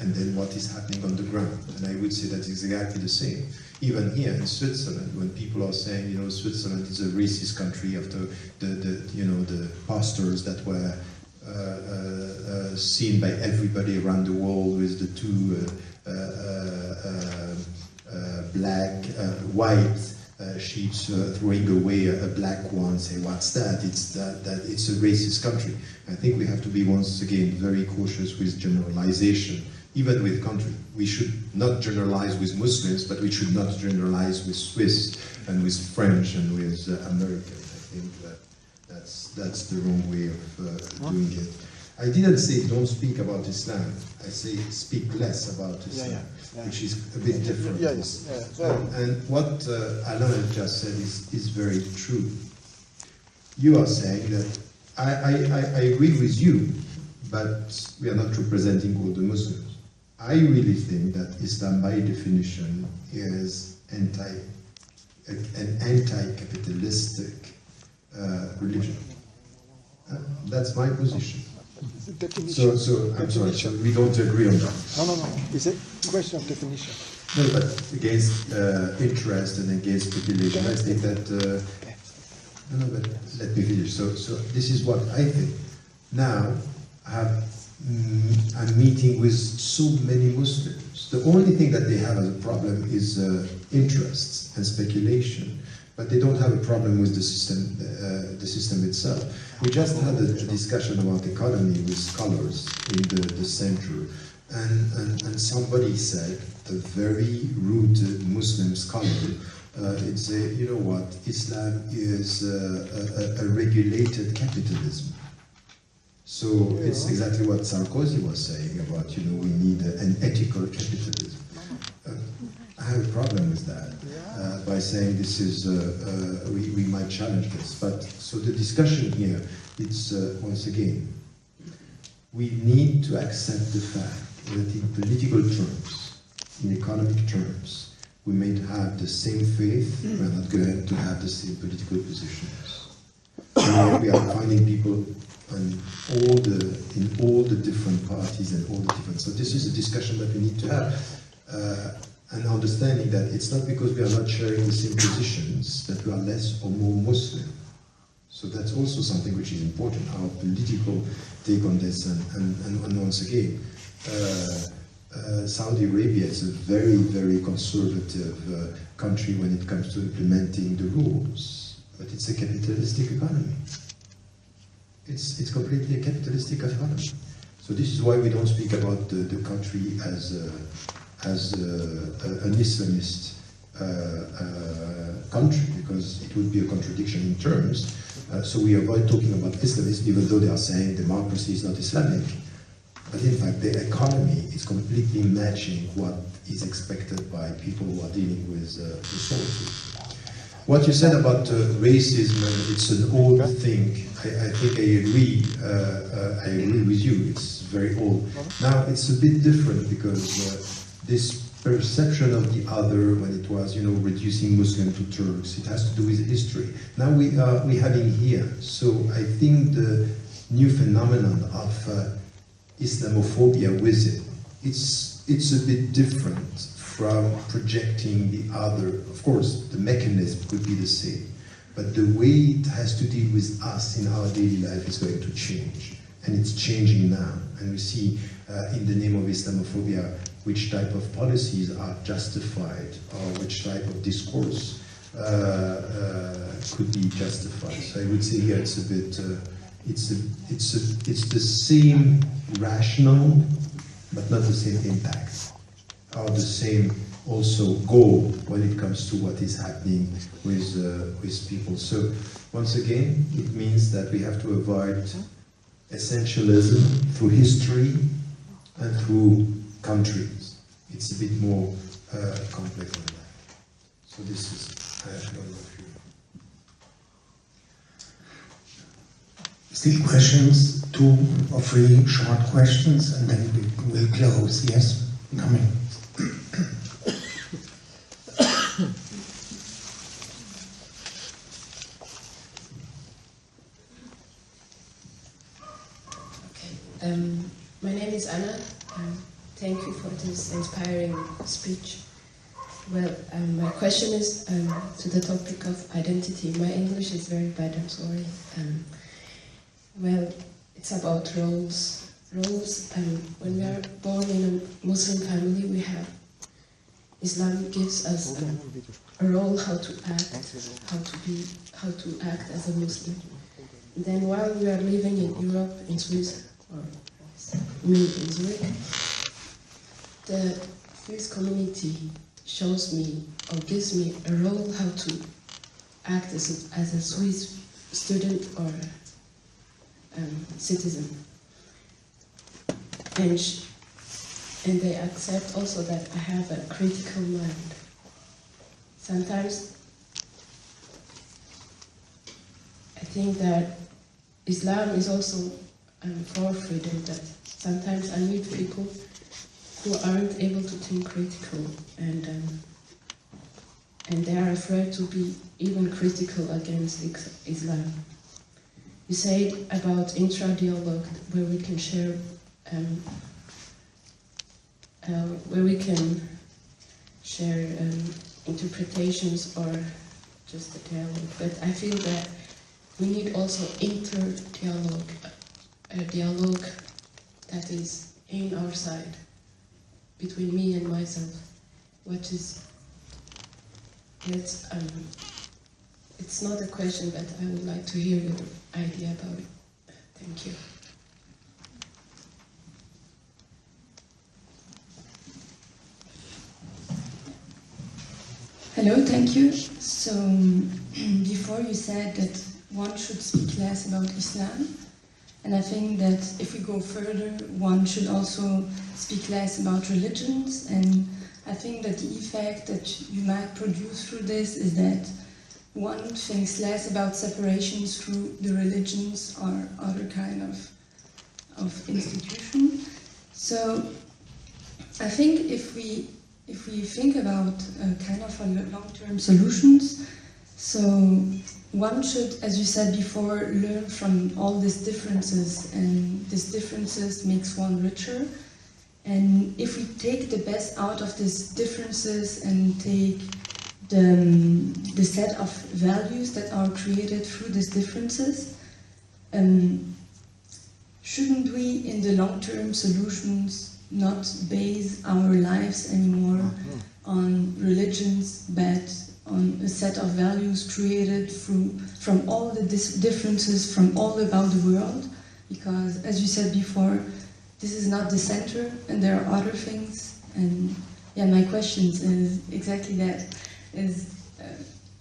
and then what is happening on the ground. And I would say that is exactly the same. Even here in Switzerland, when people are saying, you know, Switzerland is a racist country after the pastors that were seen by everybody around the world with the 2 white sheep throwing away a black one, say, what's that? It's that it's a racist country. I think we have to be once again very cautious with generalization. Even with country, we should not generalize with Muslims, but we should not generalize with Swiss and with French and with Americans. I think that's the wrong way of doing it. I didn't say don't speak about Islam. I say speak less about Islam, which is a bit different. And what Alain just said is very true. You are saying that I agree with you, but we are not representing all the Muslims. I really think that Islam, by definition, is an anti-capitalistic religion. That's my position. So I'm sorry, so we don't agree on that. No. It's a question of definition. No, but against interest and against speculation, I think that. No, but let me finish. So this is what I think. Now, I'm meeting with so many Muslims. The only thing that they have as a problem is interests and speculation, but they don't have a problem with the system itself. We just had a discussion about economy with scholars in the center, and somebody said, a very rooted Muslim scholar, it's you know what, Islam is a regulated capitalism. So it's exactly what Sarkozy was saying about, you know, we need an ethical capitalism. have a problem with that by saying this is we might challenge this. But so the discussion here, it's once again, we need to accept the fact that in political terms, in economic terms, we may have the same faith, we're not going to have the same political positions. We are finding people in all the different parties and all the different. So this is a discussion that we need to have, and understanding that it's not because we are not sharing the same positions that we are less or more Muslim. So that's also something which is important, our political take on this. And once again, Saudi Arabia is a very, very conservative country when it comes to implementing the rules, but it's a capitalistic economy. It's completely a capitalistic economy. So this is why we don't speak about the country as an Islamist country, because it would be a contradiction in terms. So we avoid talking about Islamism, even though they are saying democracy is not Islamic. But in fact, the economy is completely matching what is expected by people who are dealing with resources. What you said about racism, it's an old thing. I think I agree. I agree with you. It's very old. Now it's a bit different because this perception of the other, when it was, reducing Muslim to Turks, it has to do with history. Now we having here. So I think the new phenomenon of Islamophobia with it, it's a bit different from projecting the other. Of course, the mechanism could be the same, but the way it has to deal with us in our daily life is going to change, and it's changing now. And we see in the name of Islamophobia which type of policies are justified, or which type of discourse could be justified. So I would say here it's a bit, it's the same rational, but not the same impact, or the same also goal when it comes to what is happening with people. So once again, it means that we have to avoid essentialism through history and through countries. It's a bit more complex than that. So this is, I don't know if you... Still questions, 2 or 3 short questions, and then we will close. Yes, coming. My name is Anna. Thank you for this inspiring speech. Well, my question is to the topic of identity. My English is very bad, I'm sorry. Well, it's about roles. When we are born in a Muslim family, we have Islam gives us a role how to act, how to act as a Muslim. And then while we are living in Europe, in Swiss, or in Zurich, the Swiss community shows me or gives me a role how to act as a Swiss student or citizen. And they accept also that I have a critical mind. Sometimes I think that Islam is also for freedom, that sometimes I meet people who aren't able to think critical, and they are afraid to be even critical against Islam. You said about intra-dialogue, where we can share, interpretations or just a dialogue. But I feel that we need also inter-dialogue, a dialogue that is in our side, between me and myself, which is, it's not a question, but I would like to hear your idea about it. Thank you. Hello, thank you. So, before you said that one should speak less about Islam, and I think that if we go further, one should also speak less about religions, and I think that the effect that you might produce through this is that one thinks less about separations through the religions or other kind of institution. So I think if we think about kind of long-term solutions, so one should, as you said before, learn from all these differences, and these differences makes one richer. And if we take the best out of these differences and take the set of values that are created through these differences, shouldn't we, in the long-term solutions, not base our lives anymore on religions, but on a set of values created from all the differences from all about the world? Because, as you said before, this is not the center, and there are other things. And yeah, my question is exactly that: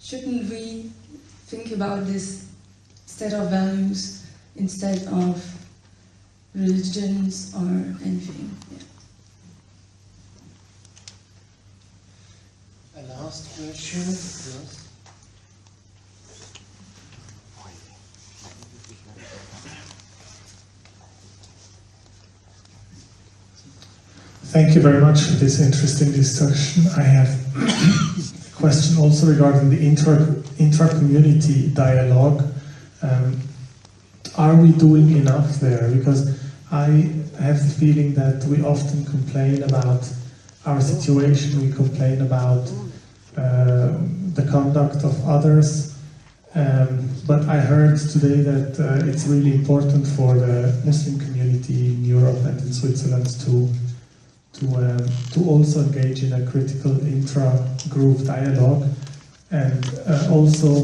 shouldn't we think about this set of values instead of religions or anything? Yeah. A last question. Yes. Thank you very much for this interesting discussion. I have a question also regarding the intra-community dialogue. Are we doing enough there? Because I have the feeling that we often complain about our situation, we complain about the conduct of others, but I heard today that it's really important for the Muslim community in Europe and in Switzerland to also engage in a critical intra-group dialogue. And also,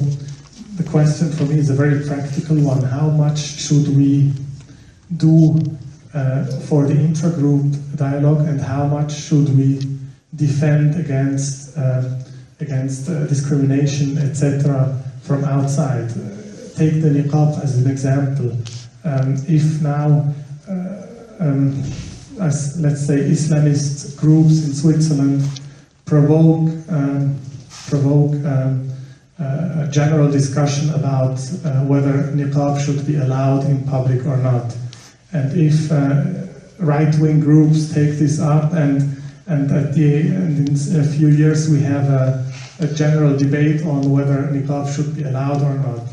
the question for me is a very practical one. How much should we do for the intra-group dialogue, and how much should we defend against discrimination, etc., from outside? Take the niqab as an example. If now as, let's say, Islamist groups in Switzerland provoke a general discussion about whether niqab should be allowed in public or not, and if right-wing groups take this up, and in a few years we have a general debate on whether niqab should be allowed or not,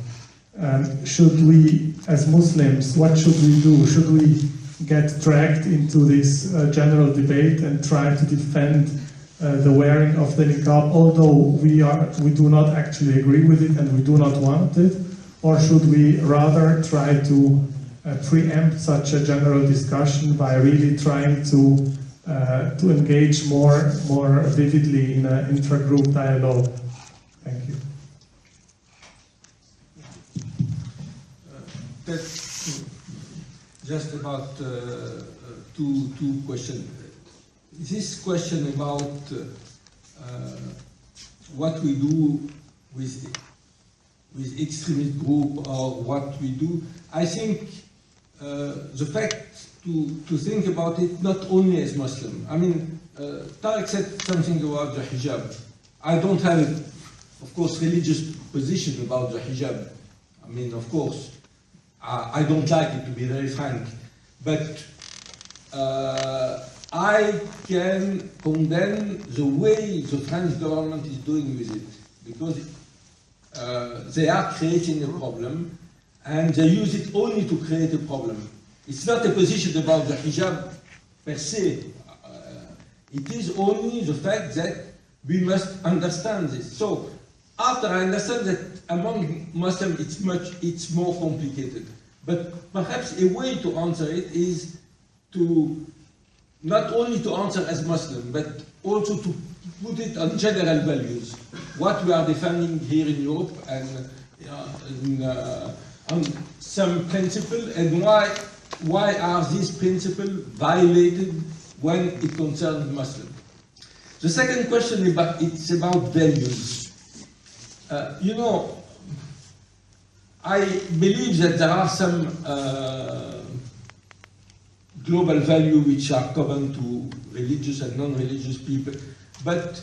should we, as Muslims, what should we do? Should we get dragged into this general debate and try to defend the wearing of the niqab, although we do not actually agree with it and we do not want it? Or should we rather try to preempt such a general discussion by really trying to engage more vividly in an intra-group dialogue? Thank you. Just about two questions. This question about what we do with extremist group, or what we do, I think the fact to think about it not only as Muslim. I mean, Tariq said something about the hijab. I don't have, of course, religious position about the hijab. I mean, of course, I don't like it, to be very frank, but I can condemn the way the French government is doing with it, because they are creating a problem, and they use it only to create a problem. It's not a position about the hijab per se. It is only the fact that we must understand this. So, after I understand that among Muslims it's more complicated. But perhaps a way to answer it is to not only to answer as Muslim, but also to put it on general values. What we are defending here in Europe, and on some principle, and why are these principles violated when it concerns Muslims. The second question it's about values. You know, I believe that there are some global values which are common to religious and non-religious people. but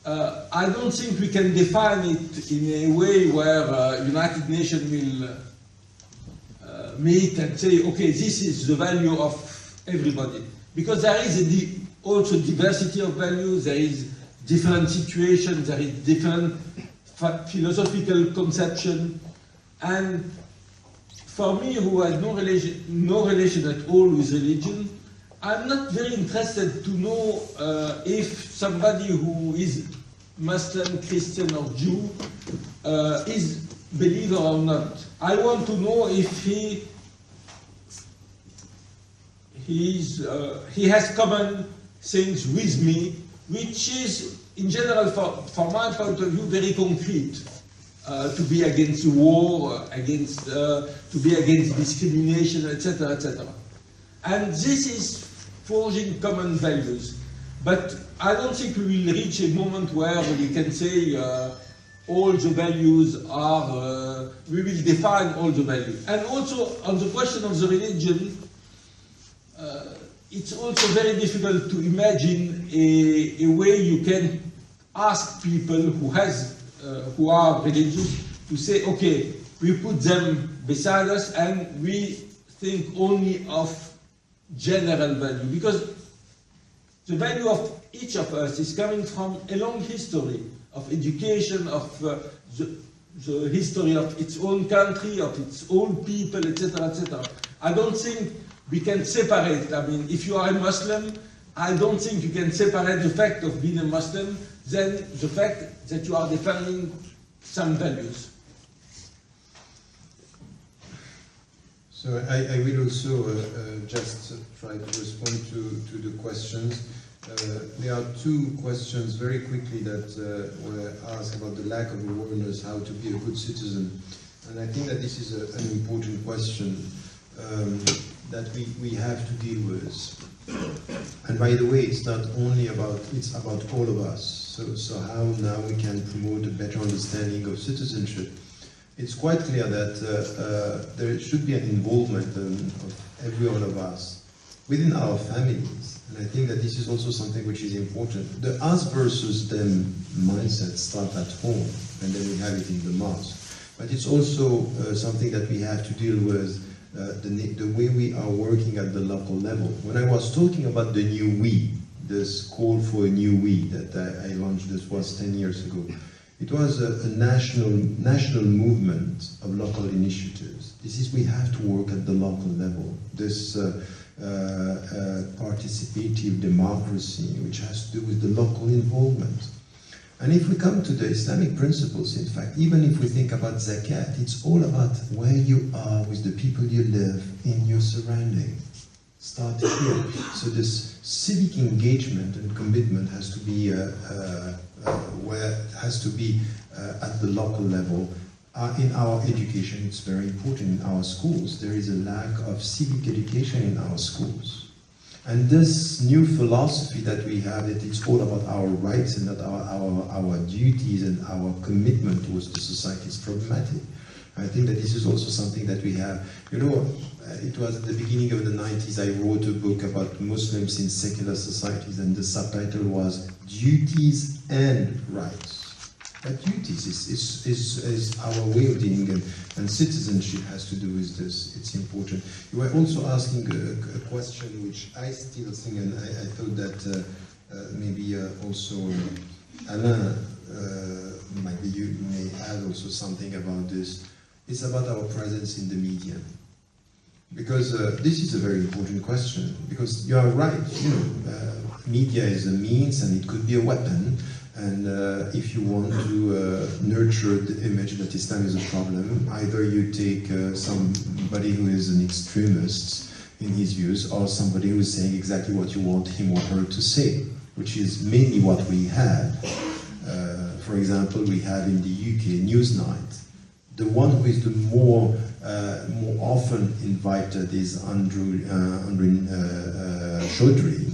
I don't think we can define it in a way where United Nations will meet and say, okay, this is the value of everybody. Because there is also diversity of values, there is different situations, there is different philosophical conception. And for me, who has no relation at all with religion, I'm not very interested to know if somebody who is Muslim, Christian or Jew is believer or not. I want to know if he has common things with me, which is, in general, from my point of view, very concrete. To be against war, to be against discrimination, etc., etc. And this is forging common values. But I don't think we will reach a moment where we can say all the values are, we will define all the values. And also, on the question of the religion, it's also very difficult to imagine a way you can ask people who are religious to say, okay, we put them beside us and we think only of general value. Because the value of each of us is coming from a long history of education, of the history of its own country, of its own people, etc., etc. I don't think we can separate. I mean, if you are a Muslim, I don't think you can separate the fact of being a Muslim than the fact that you are defending some values. So I will also just try to respond to the questions. There are two questions very quickly that were asked about the lack of awareness, how to be a good citizen. And I think that this is an important question that we have to deal with. And by the way, it's not only about, it's about all of us. So how now we can promote a better understanding of citizenship. It's quite clear that there should be an involvement of every one of us within our families. And I think that this is also something which is important. The us versus them mindset starts at home, and then we have it in the mosque. But it's also something that we have to deal with the way we are working at the local level. When I was talking about the new we, this call for a new we that I launched, this was 10 years ago, it was a national movement of local initiatives. This is, we have to work at the local level. This participative democracy, which has to do with the local involvement. And if we come to the Islamic principles, in fact, even if we think about zakat, it's all about where you are with the people you live in your surrounding. Start here. So this civic engagement and commitment has to be at the local level. In our education, it's very important. In our schools, there is a lack of civic education in our schools. And this new philosophy that we have, that it's all about our rights and not our duties and our commitment towards the society, is problematic. I think that this is also something that we have. You know, it was at the beginning of the 90s, I wrote a book about Muslims in secular societies, and the subtitle was Duties and Rights. But duties is our way of dealing, and citizenship has to do with this. It's important. You were also asking a question which I still think, and I thought that maybe also Alain, maybe you may add also something about this. It's about our presence in the media. Because this is a very important question, because you are right, you know, media is a means and it could be a weapon. And if you want to nurture the image that Islam is a problem, either you take somebody who is an extremist in his views, or somebody who is saying exactly what you want him or her to say, which is mainly what we have. For example, we have in the UK Newsnight. The one who is the more often invited is Andrew Chaudhry,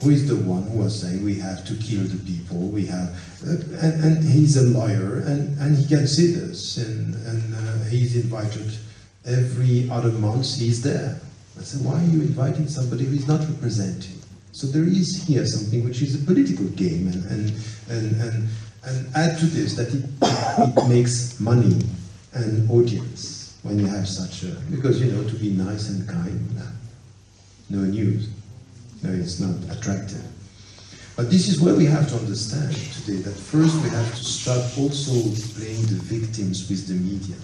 who is the one who was saying we have to kill the people, we have, and he's a lawyer, and he can say this, and he's invited every other month, he's there. I said, why are you inviting somebody who is not representing? So there is here something which is a political game, and add to this that it makes money and audience when you have such a, because you know, to be nice and kind, no news, no, it's not attractive. But this is where we have to understand today that first we have to start also playing the victims with the media.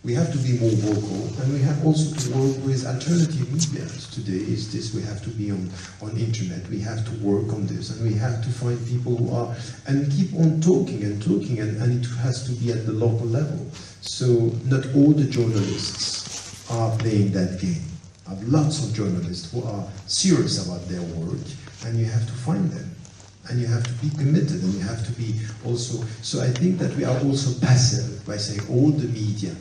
We have to be more vocal, and we have also to work with alternative media. Today is this, we have to be on internet, we have to work on this, and we have to find people who are, and keep on talking, and it has to be at the local level. So not all the journalists are playing that game. I have lots of journalists who are serious about their work, and you have to find them. And you have to be committed, and you have to be also, so I think that we are also passive by saying all the media,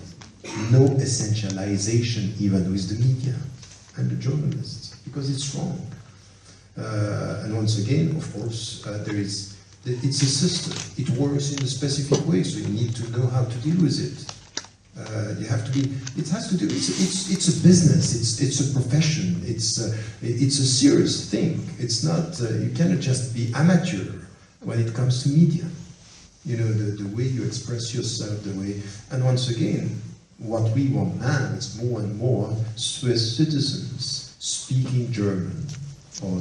no essentialization even with the media and the journalists, because it's wrong. And once again, of course, it's a system. It works in a specific way, so you need to know how to deal with it. You have to be. It has to do. It's a business. It's a profession. It's a serious thing. It's not. You cannot just be amateur when it comes to media. You know, the way you express yourself, the way. And once again, what we want now is more and more Swiss citizens speaking German or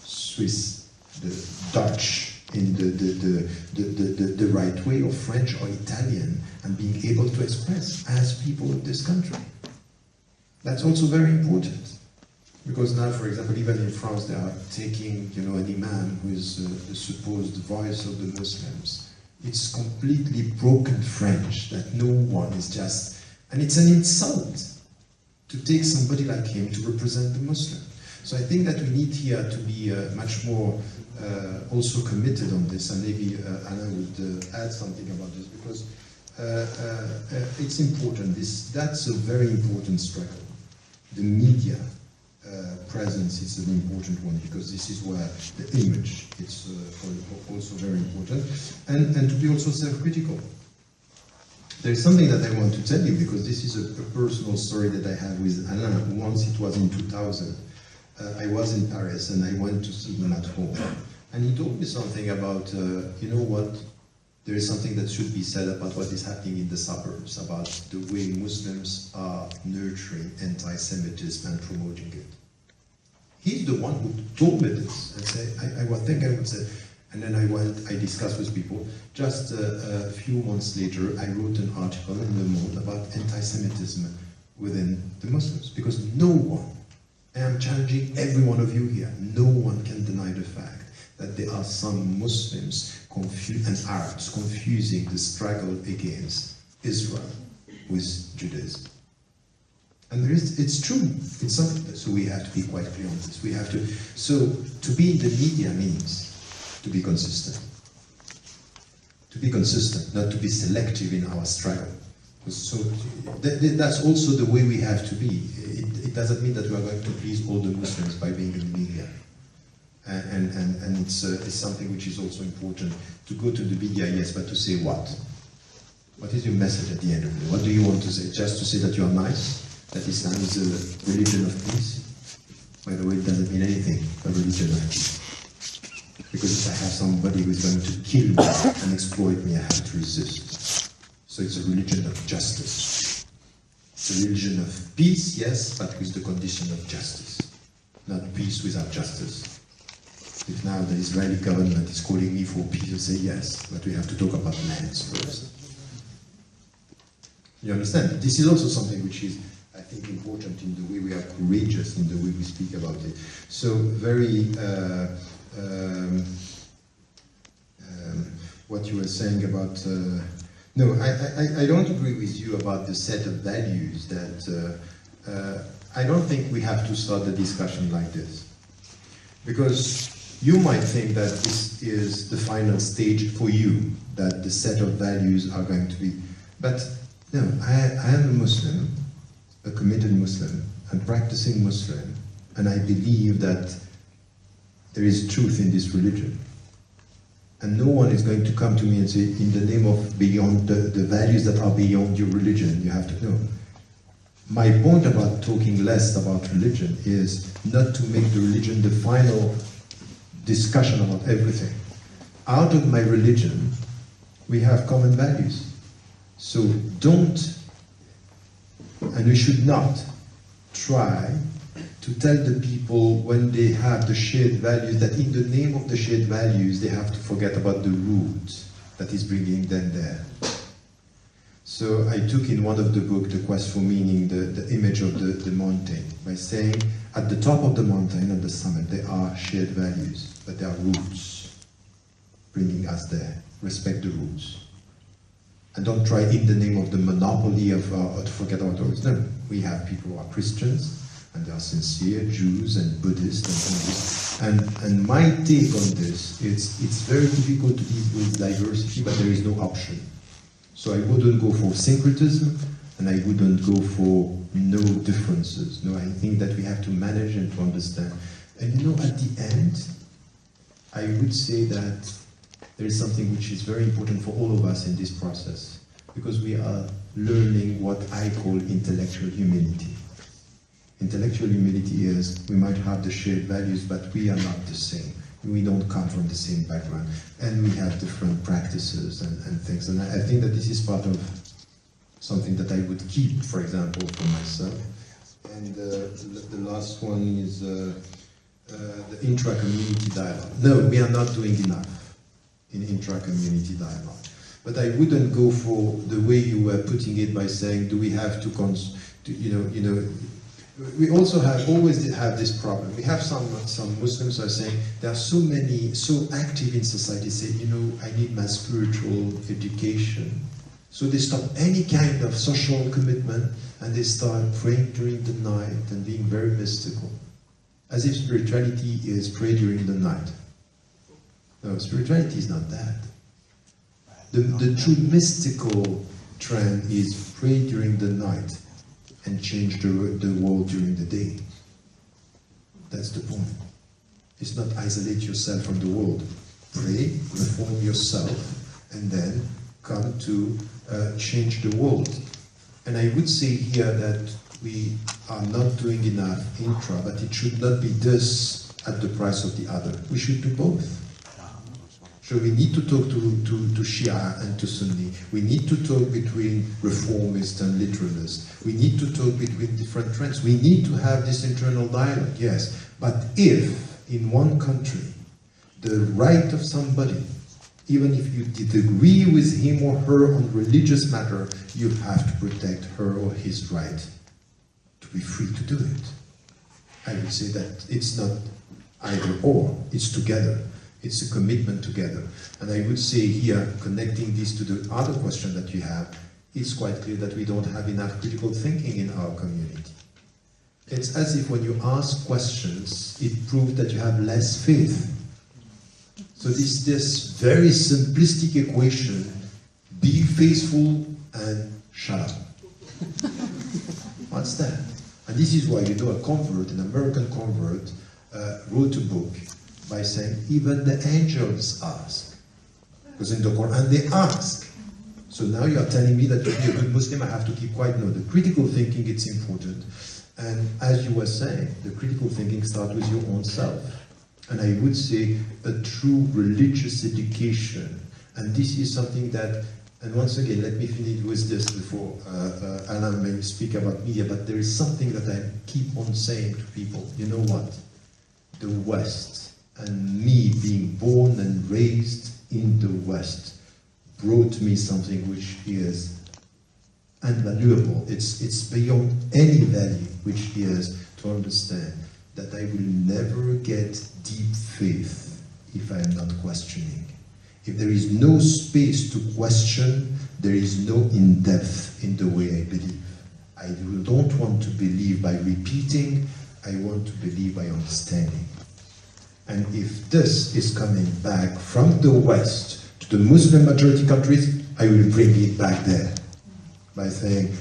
Swiss, the Dutch in the right way, or French or Italian, and being able to express as people of this country. That's also very important. Because now, for example, even in France, they are taking, you know, an imam who is the supposed voice of the Muslims. It's completely broken French, that no one is just, and it's an insult to take somebody like him to represent the Muslim. So I think that we need here to be much more also committed on this, and maybe Alain would add something about this, because it's important. That's a very important struggle. The media presence is an important one, because this is where the image is also very important, and to be also self-critical. There is something that I want to tell you, because this is a personal story that I have with Alain. Once, it was in 2000, I was in Paris and I went to see him at home, and he told me something about, you know what, there is something that should be said about what is happening in the suburbs, about the way Muslims are nurturing anti-Semitism and promoting it. He's the one who told me this, and say, I would say, and then I discussed with people. Just a few months later, I wrote an article in Le Monde about anti-Semitism within the Muslims, because no one, and I'm challenging every one of you here, no one can deny the fact that there are some Muslims and Arabs confusing the struggle against Israel with Judaism. And it's true, it's something, so we have to be quite clear on this. We have to, so to be in the media means to be consistent. To be consistent, not to be selective in our struggle. So that's also the way we have to be. It doesn't mean that we are going to please all the Muslims by being in the media. And it's something which is also important, to go to the media, yes, but to say what? What is your message at the end of the day? What do you want to say? Just to say that you are nice? That Islam is a religion of peace? By the way, it doesn't mean anything, a religion of peace. Because if I have somebody who is going to kill me and exploit me, I have to resist. So it's a religion of justice. It's a religion of peace, yes, but with the condition of justice. Not peace without justice. If now the Israeli government is calling me for peace, I say yes, but we have to talk about lands first. You understand? This is also something which is, I think, important in the way we are courageous, in the way we speak about it. So very, what you were saying about, no, I don't agree with you about the set of values that, I don't think we have to start the discussion like this. Because you might think that this is the final stage for you, that the set of values are going to be, but no, I am a Muslim, a committed Muslim, and practicing Muslim, and I believe that there is truth in this religion. And no one is going to come to me and say, in the name of beyond the values that are beyond your religion, you have to know. My point about talking less about religion is not to make the religion the final discussion about everything. Out of my religion, we have common values. So don't, and we should not, try to tell the people when they have the shared values that in the name of the shared values they have to forget about the root that is bringing them there. So I took in one of the books, The Quest for Meaning, the image of the mountain, by saying at the top of the mountain, at the summit, there are shared values, but there are roots bringing us there. Respect the roots. And don't try in the name of the monopoly of to forget about ours. No, we have people who are Christians, and they are sincere, Jews and Buddhists and Hindus. And my take on this, it's very difficult to deal with diversity, but there is no option. So I wouldn't go for syncretism, and I wouldn't go for no differences. No, I think that we have to manage and to understand. And you know, at the end, I would say that there is something which is very important for all of us in this process, because we are learning what I call intellectual humility. Intellectual humility is we might have the shared values, but we are not the same. We don't come from the same background, and we have different practices and things. And I think that this is part of something that I would keep, for example, for myself. And the last one is the intra-community dialogue. No, we are not doing enough in intra-community dialogue. But I wouldn't go for the way you were putting it by saying, do we have to we also always have this problem. We have some Muslims who are saying there are so active in society, say, I need my spiritual education. So they stop any kind of social commitment and they start praying during the night and being very mystical. As if spirituality is pray during the night. No, spirituality is not that. The true mystical trend is pray during the night and change the world during the day. That's the point. It's not isolate yourself from the world. Pray, reform yourself, and then come to change the world. And I would say here that we are not doing enough intra, but it should not be this at the price of the other. We should do both. So we need to talk to Shia and to Sunni. We need to talk between reformists and literalists. We need to talk between different trends. We need to have this internal dialogue, yes. But if in one country the right of somebody, even if you disagree with him or her on religious matter, you have to protect her or his right to be free to do it. I would say that it's not either or, it's together. It's a commitment together. And I would say here, connecting this to the other question that you have, it's quite clear that we don't have enough critical thinking in our community. It's as if when you ask questions, it proves that you have less faith. So this very simplistic equation, be faithful and shut up. What's that? And this is why, a convert, an American convert, wrote a book by saying, even the angels ask. Because in the Quran they ask. So now you are telling me that to be a good Muslim I have to keep quiet. No, the critical thinking, it's important. And as you were saying, the critical thinking starts with your own self. And I would say a true religious education. And this is something that, and once again, let me finish with this before Alain may speak about media, but there is something that I keep on saying to people. You know what? The West, and me being born and raised in the West, brought me something which is invaluable. It's beyond any value, which is to understand that I will never get deep faith if I am not questioning. If there is no space to question, there is no in-depth in the way I believe. I don't want to believe by repeating, I want to believe by understanding. And if this is coming back from the West to the Muslim majority countries, I will bring it back there by saying,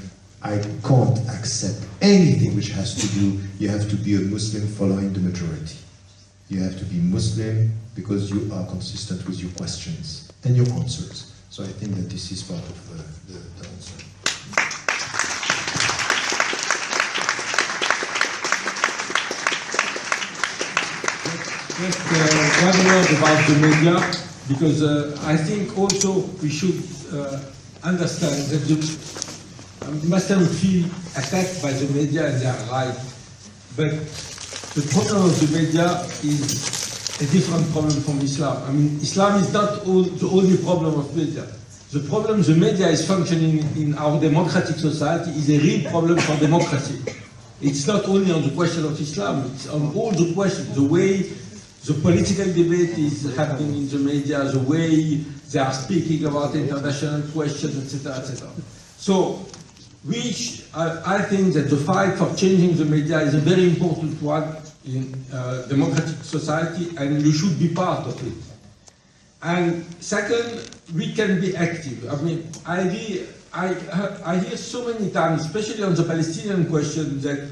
I can't accept anything which has to do, you have to be a Muslim following the majority. You have to be Muslim because you are consistent with your questions and your answers. So I think that this is part of the answer. One word about the media, because I think also we should understand that the Muslims feel attacked by the media and they are right. But the problem of the media is a different problem from Islam. I mean, Islam is not the only problem of media. The problem the media is functioning in our democratic society is a real problem for democracy. It's not only on the question of Islam, it's on all the questions, the way the political debate is happening in the media, the way they are speaking about international questions, etc., etc. So, I think that the fight for changing the media is a very important one in democratic society, and you should be part of it. And second, we can be active. I mean, I hear so many times, especially on the Palestinian question, that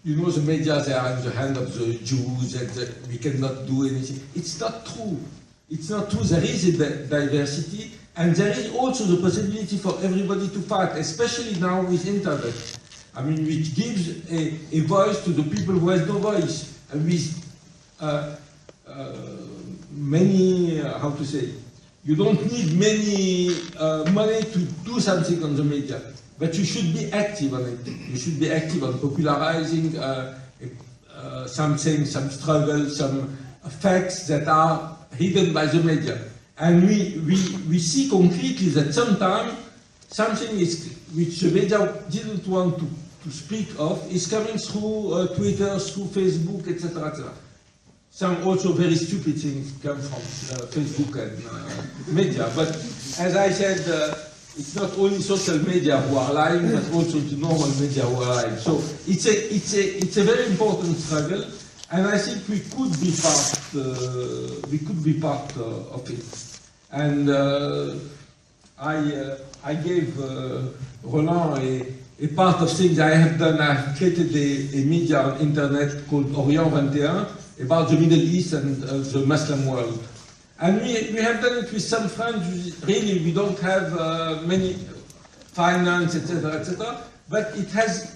the media, they are in the hand of the Jews, and that we cannot do anything. It's not true. It's not true. There is a diversity, and there is also the possibility for everybody to fight, especially now with internet. I mean, which gives a voice to the people who has no voice, and with many, how to say, you don't need many money to do something on the media. But you should be active on it. You should be active on popularizing something, some struggle, some facts that are hidden by the media. And we see concretely that sometimes something which the media didn't want to speak of is coming through Twitter, through Facebook, etc., etc. Some also very stupid things come from Facebook and media. But as I said, it's not only social media who are lying, but also the normal media who are lying. So it's a very important struggle, and I think we could be part of it. And I gave Roland a part of things I have done. I have created a media on internet called Orient 21 about the Middle East and the Muslim world. And we have done it with some friends. Really, we don't have many finance, etc., but it has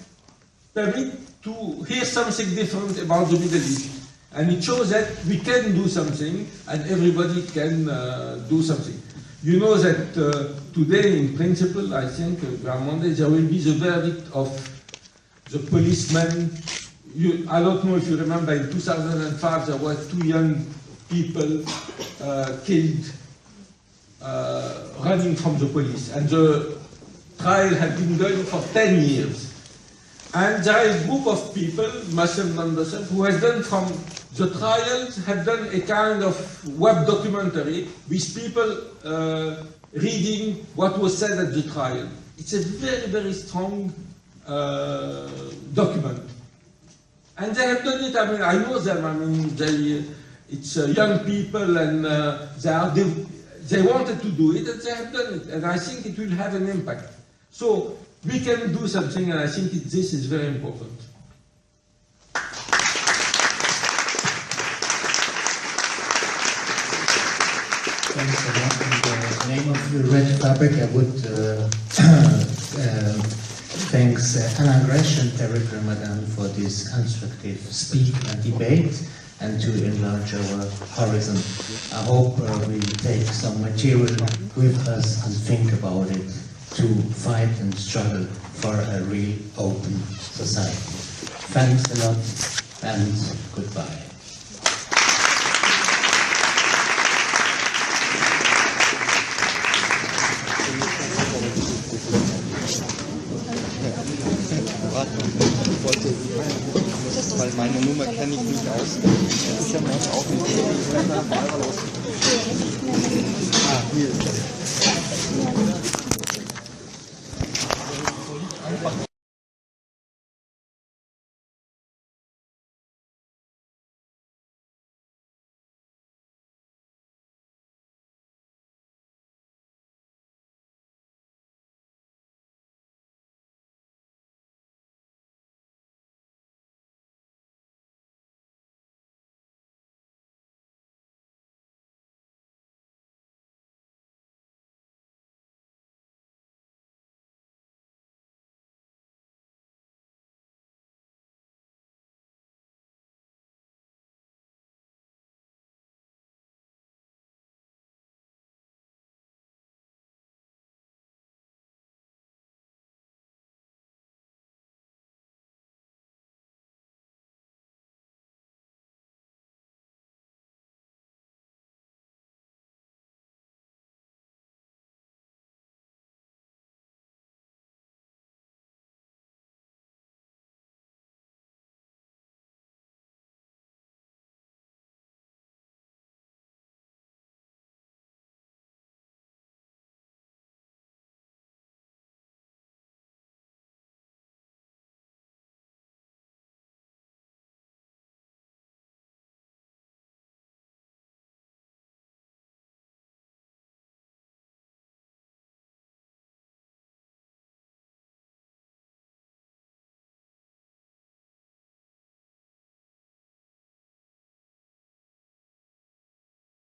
permitted to hear something different about the Middle East. And it shows that we can do something, and everybody can do something. You know that today, in principle, I think, Monday, there will be the verdict of the policemen. I don't know if you remember, in 2005, there were 2 young people killed running from the police, and the trial had been going for 10 years. And there is a group of people, Muslim non-Muslim, who has done from the trials, have done a kind of web documentary with people reading what was said at the trial. It's a very, very strong document. And they have done it. I mean, I know them. I mean, it's young people, and they wanted to do it, and they have done it. And I think it will have an impact. So we can do something, and I think this is very important. Thanks a lot. In the name of the Rote Fabrik, I would thanks Anna Gresh and Tariq Ramadan for this constructive speak and debate, and to enlarge our horizon. I hope we take some material with us and think about it to fight and struggle for a real open society. Thanks a lot, and goodbye. Weil meine Nummer kenne ich nicht aus. Ich habe meine auch nicht. Ah, hier ist das.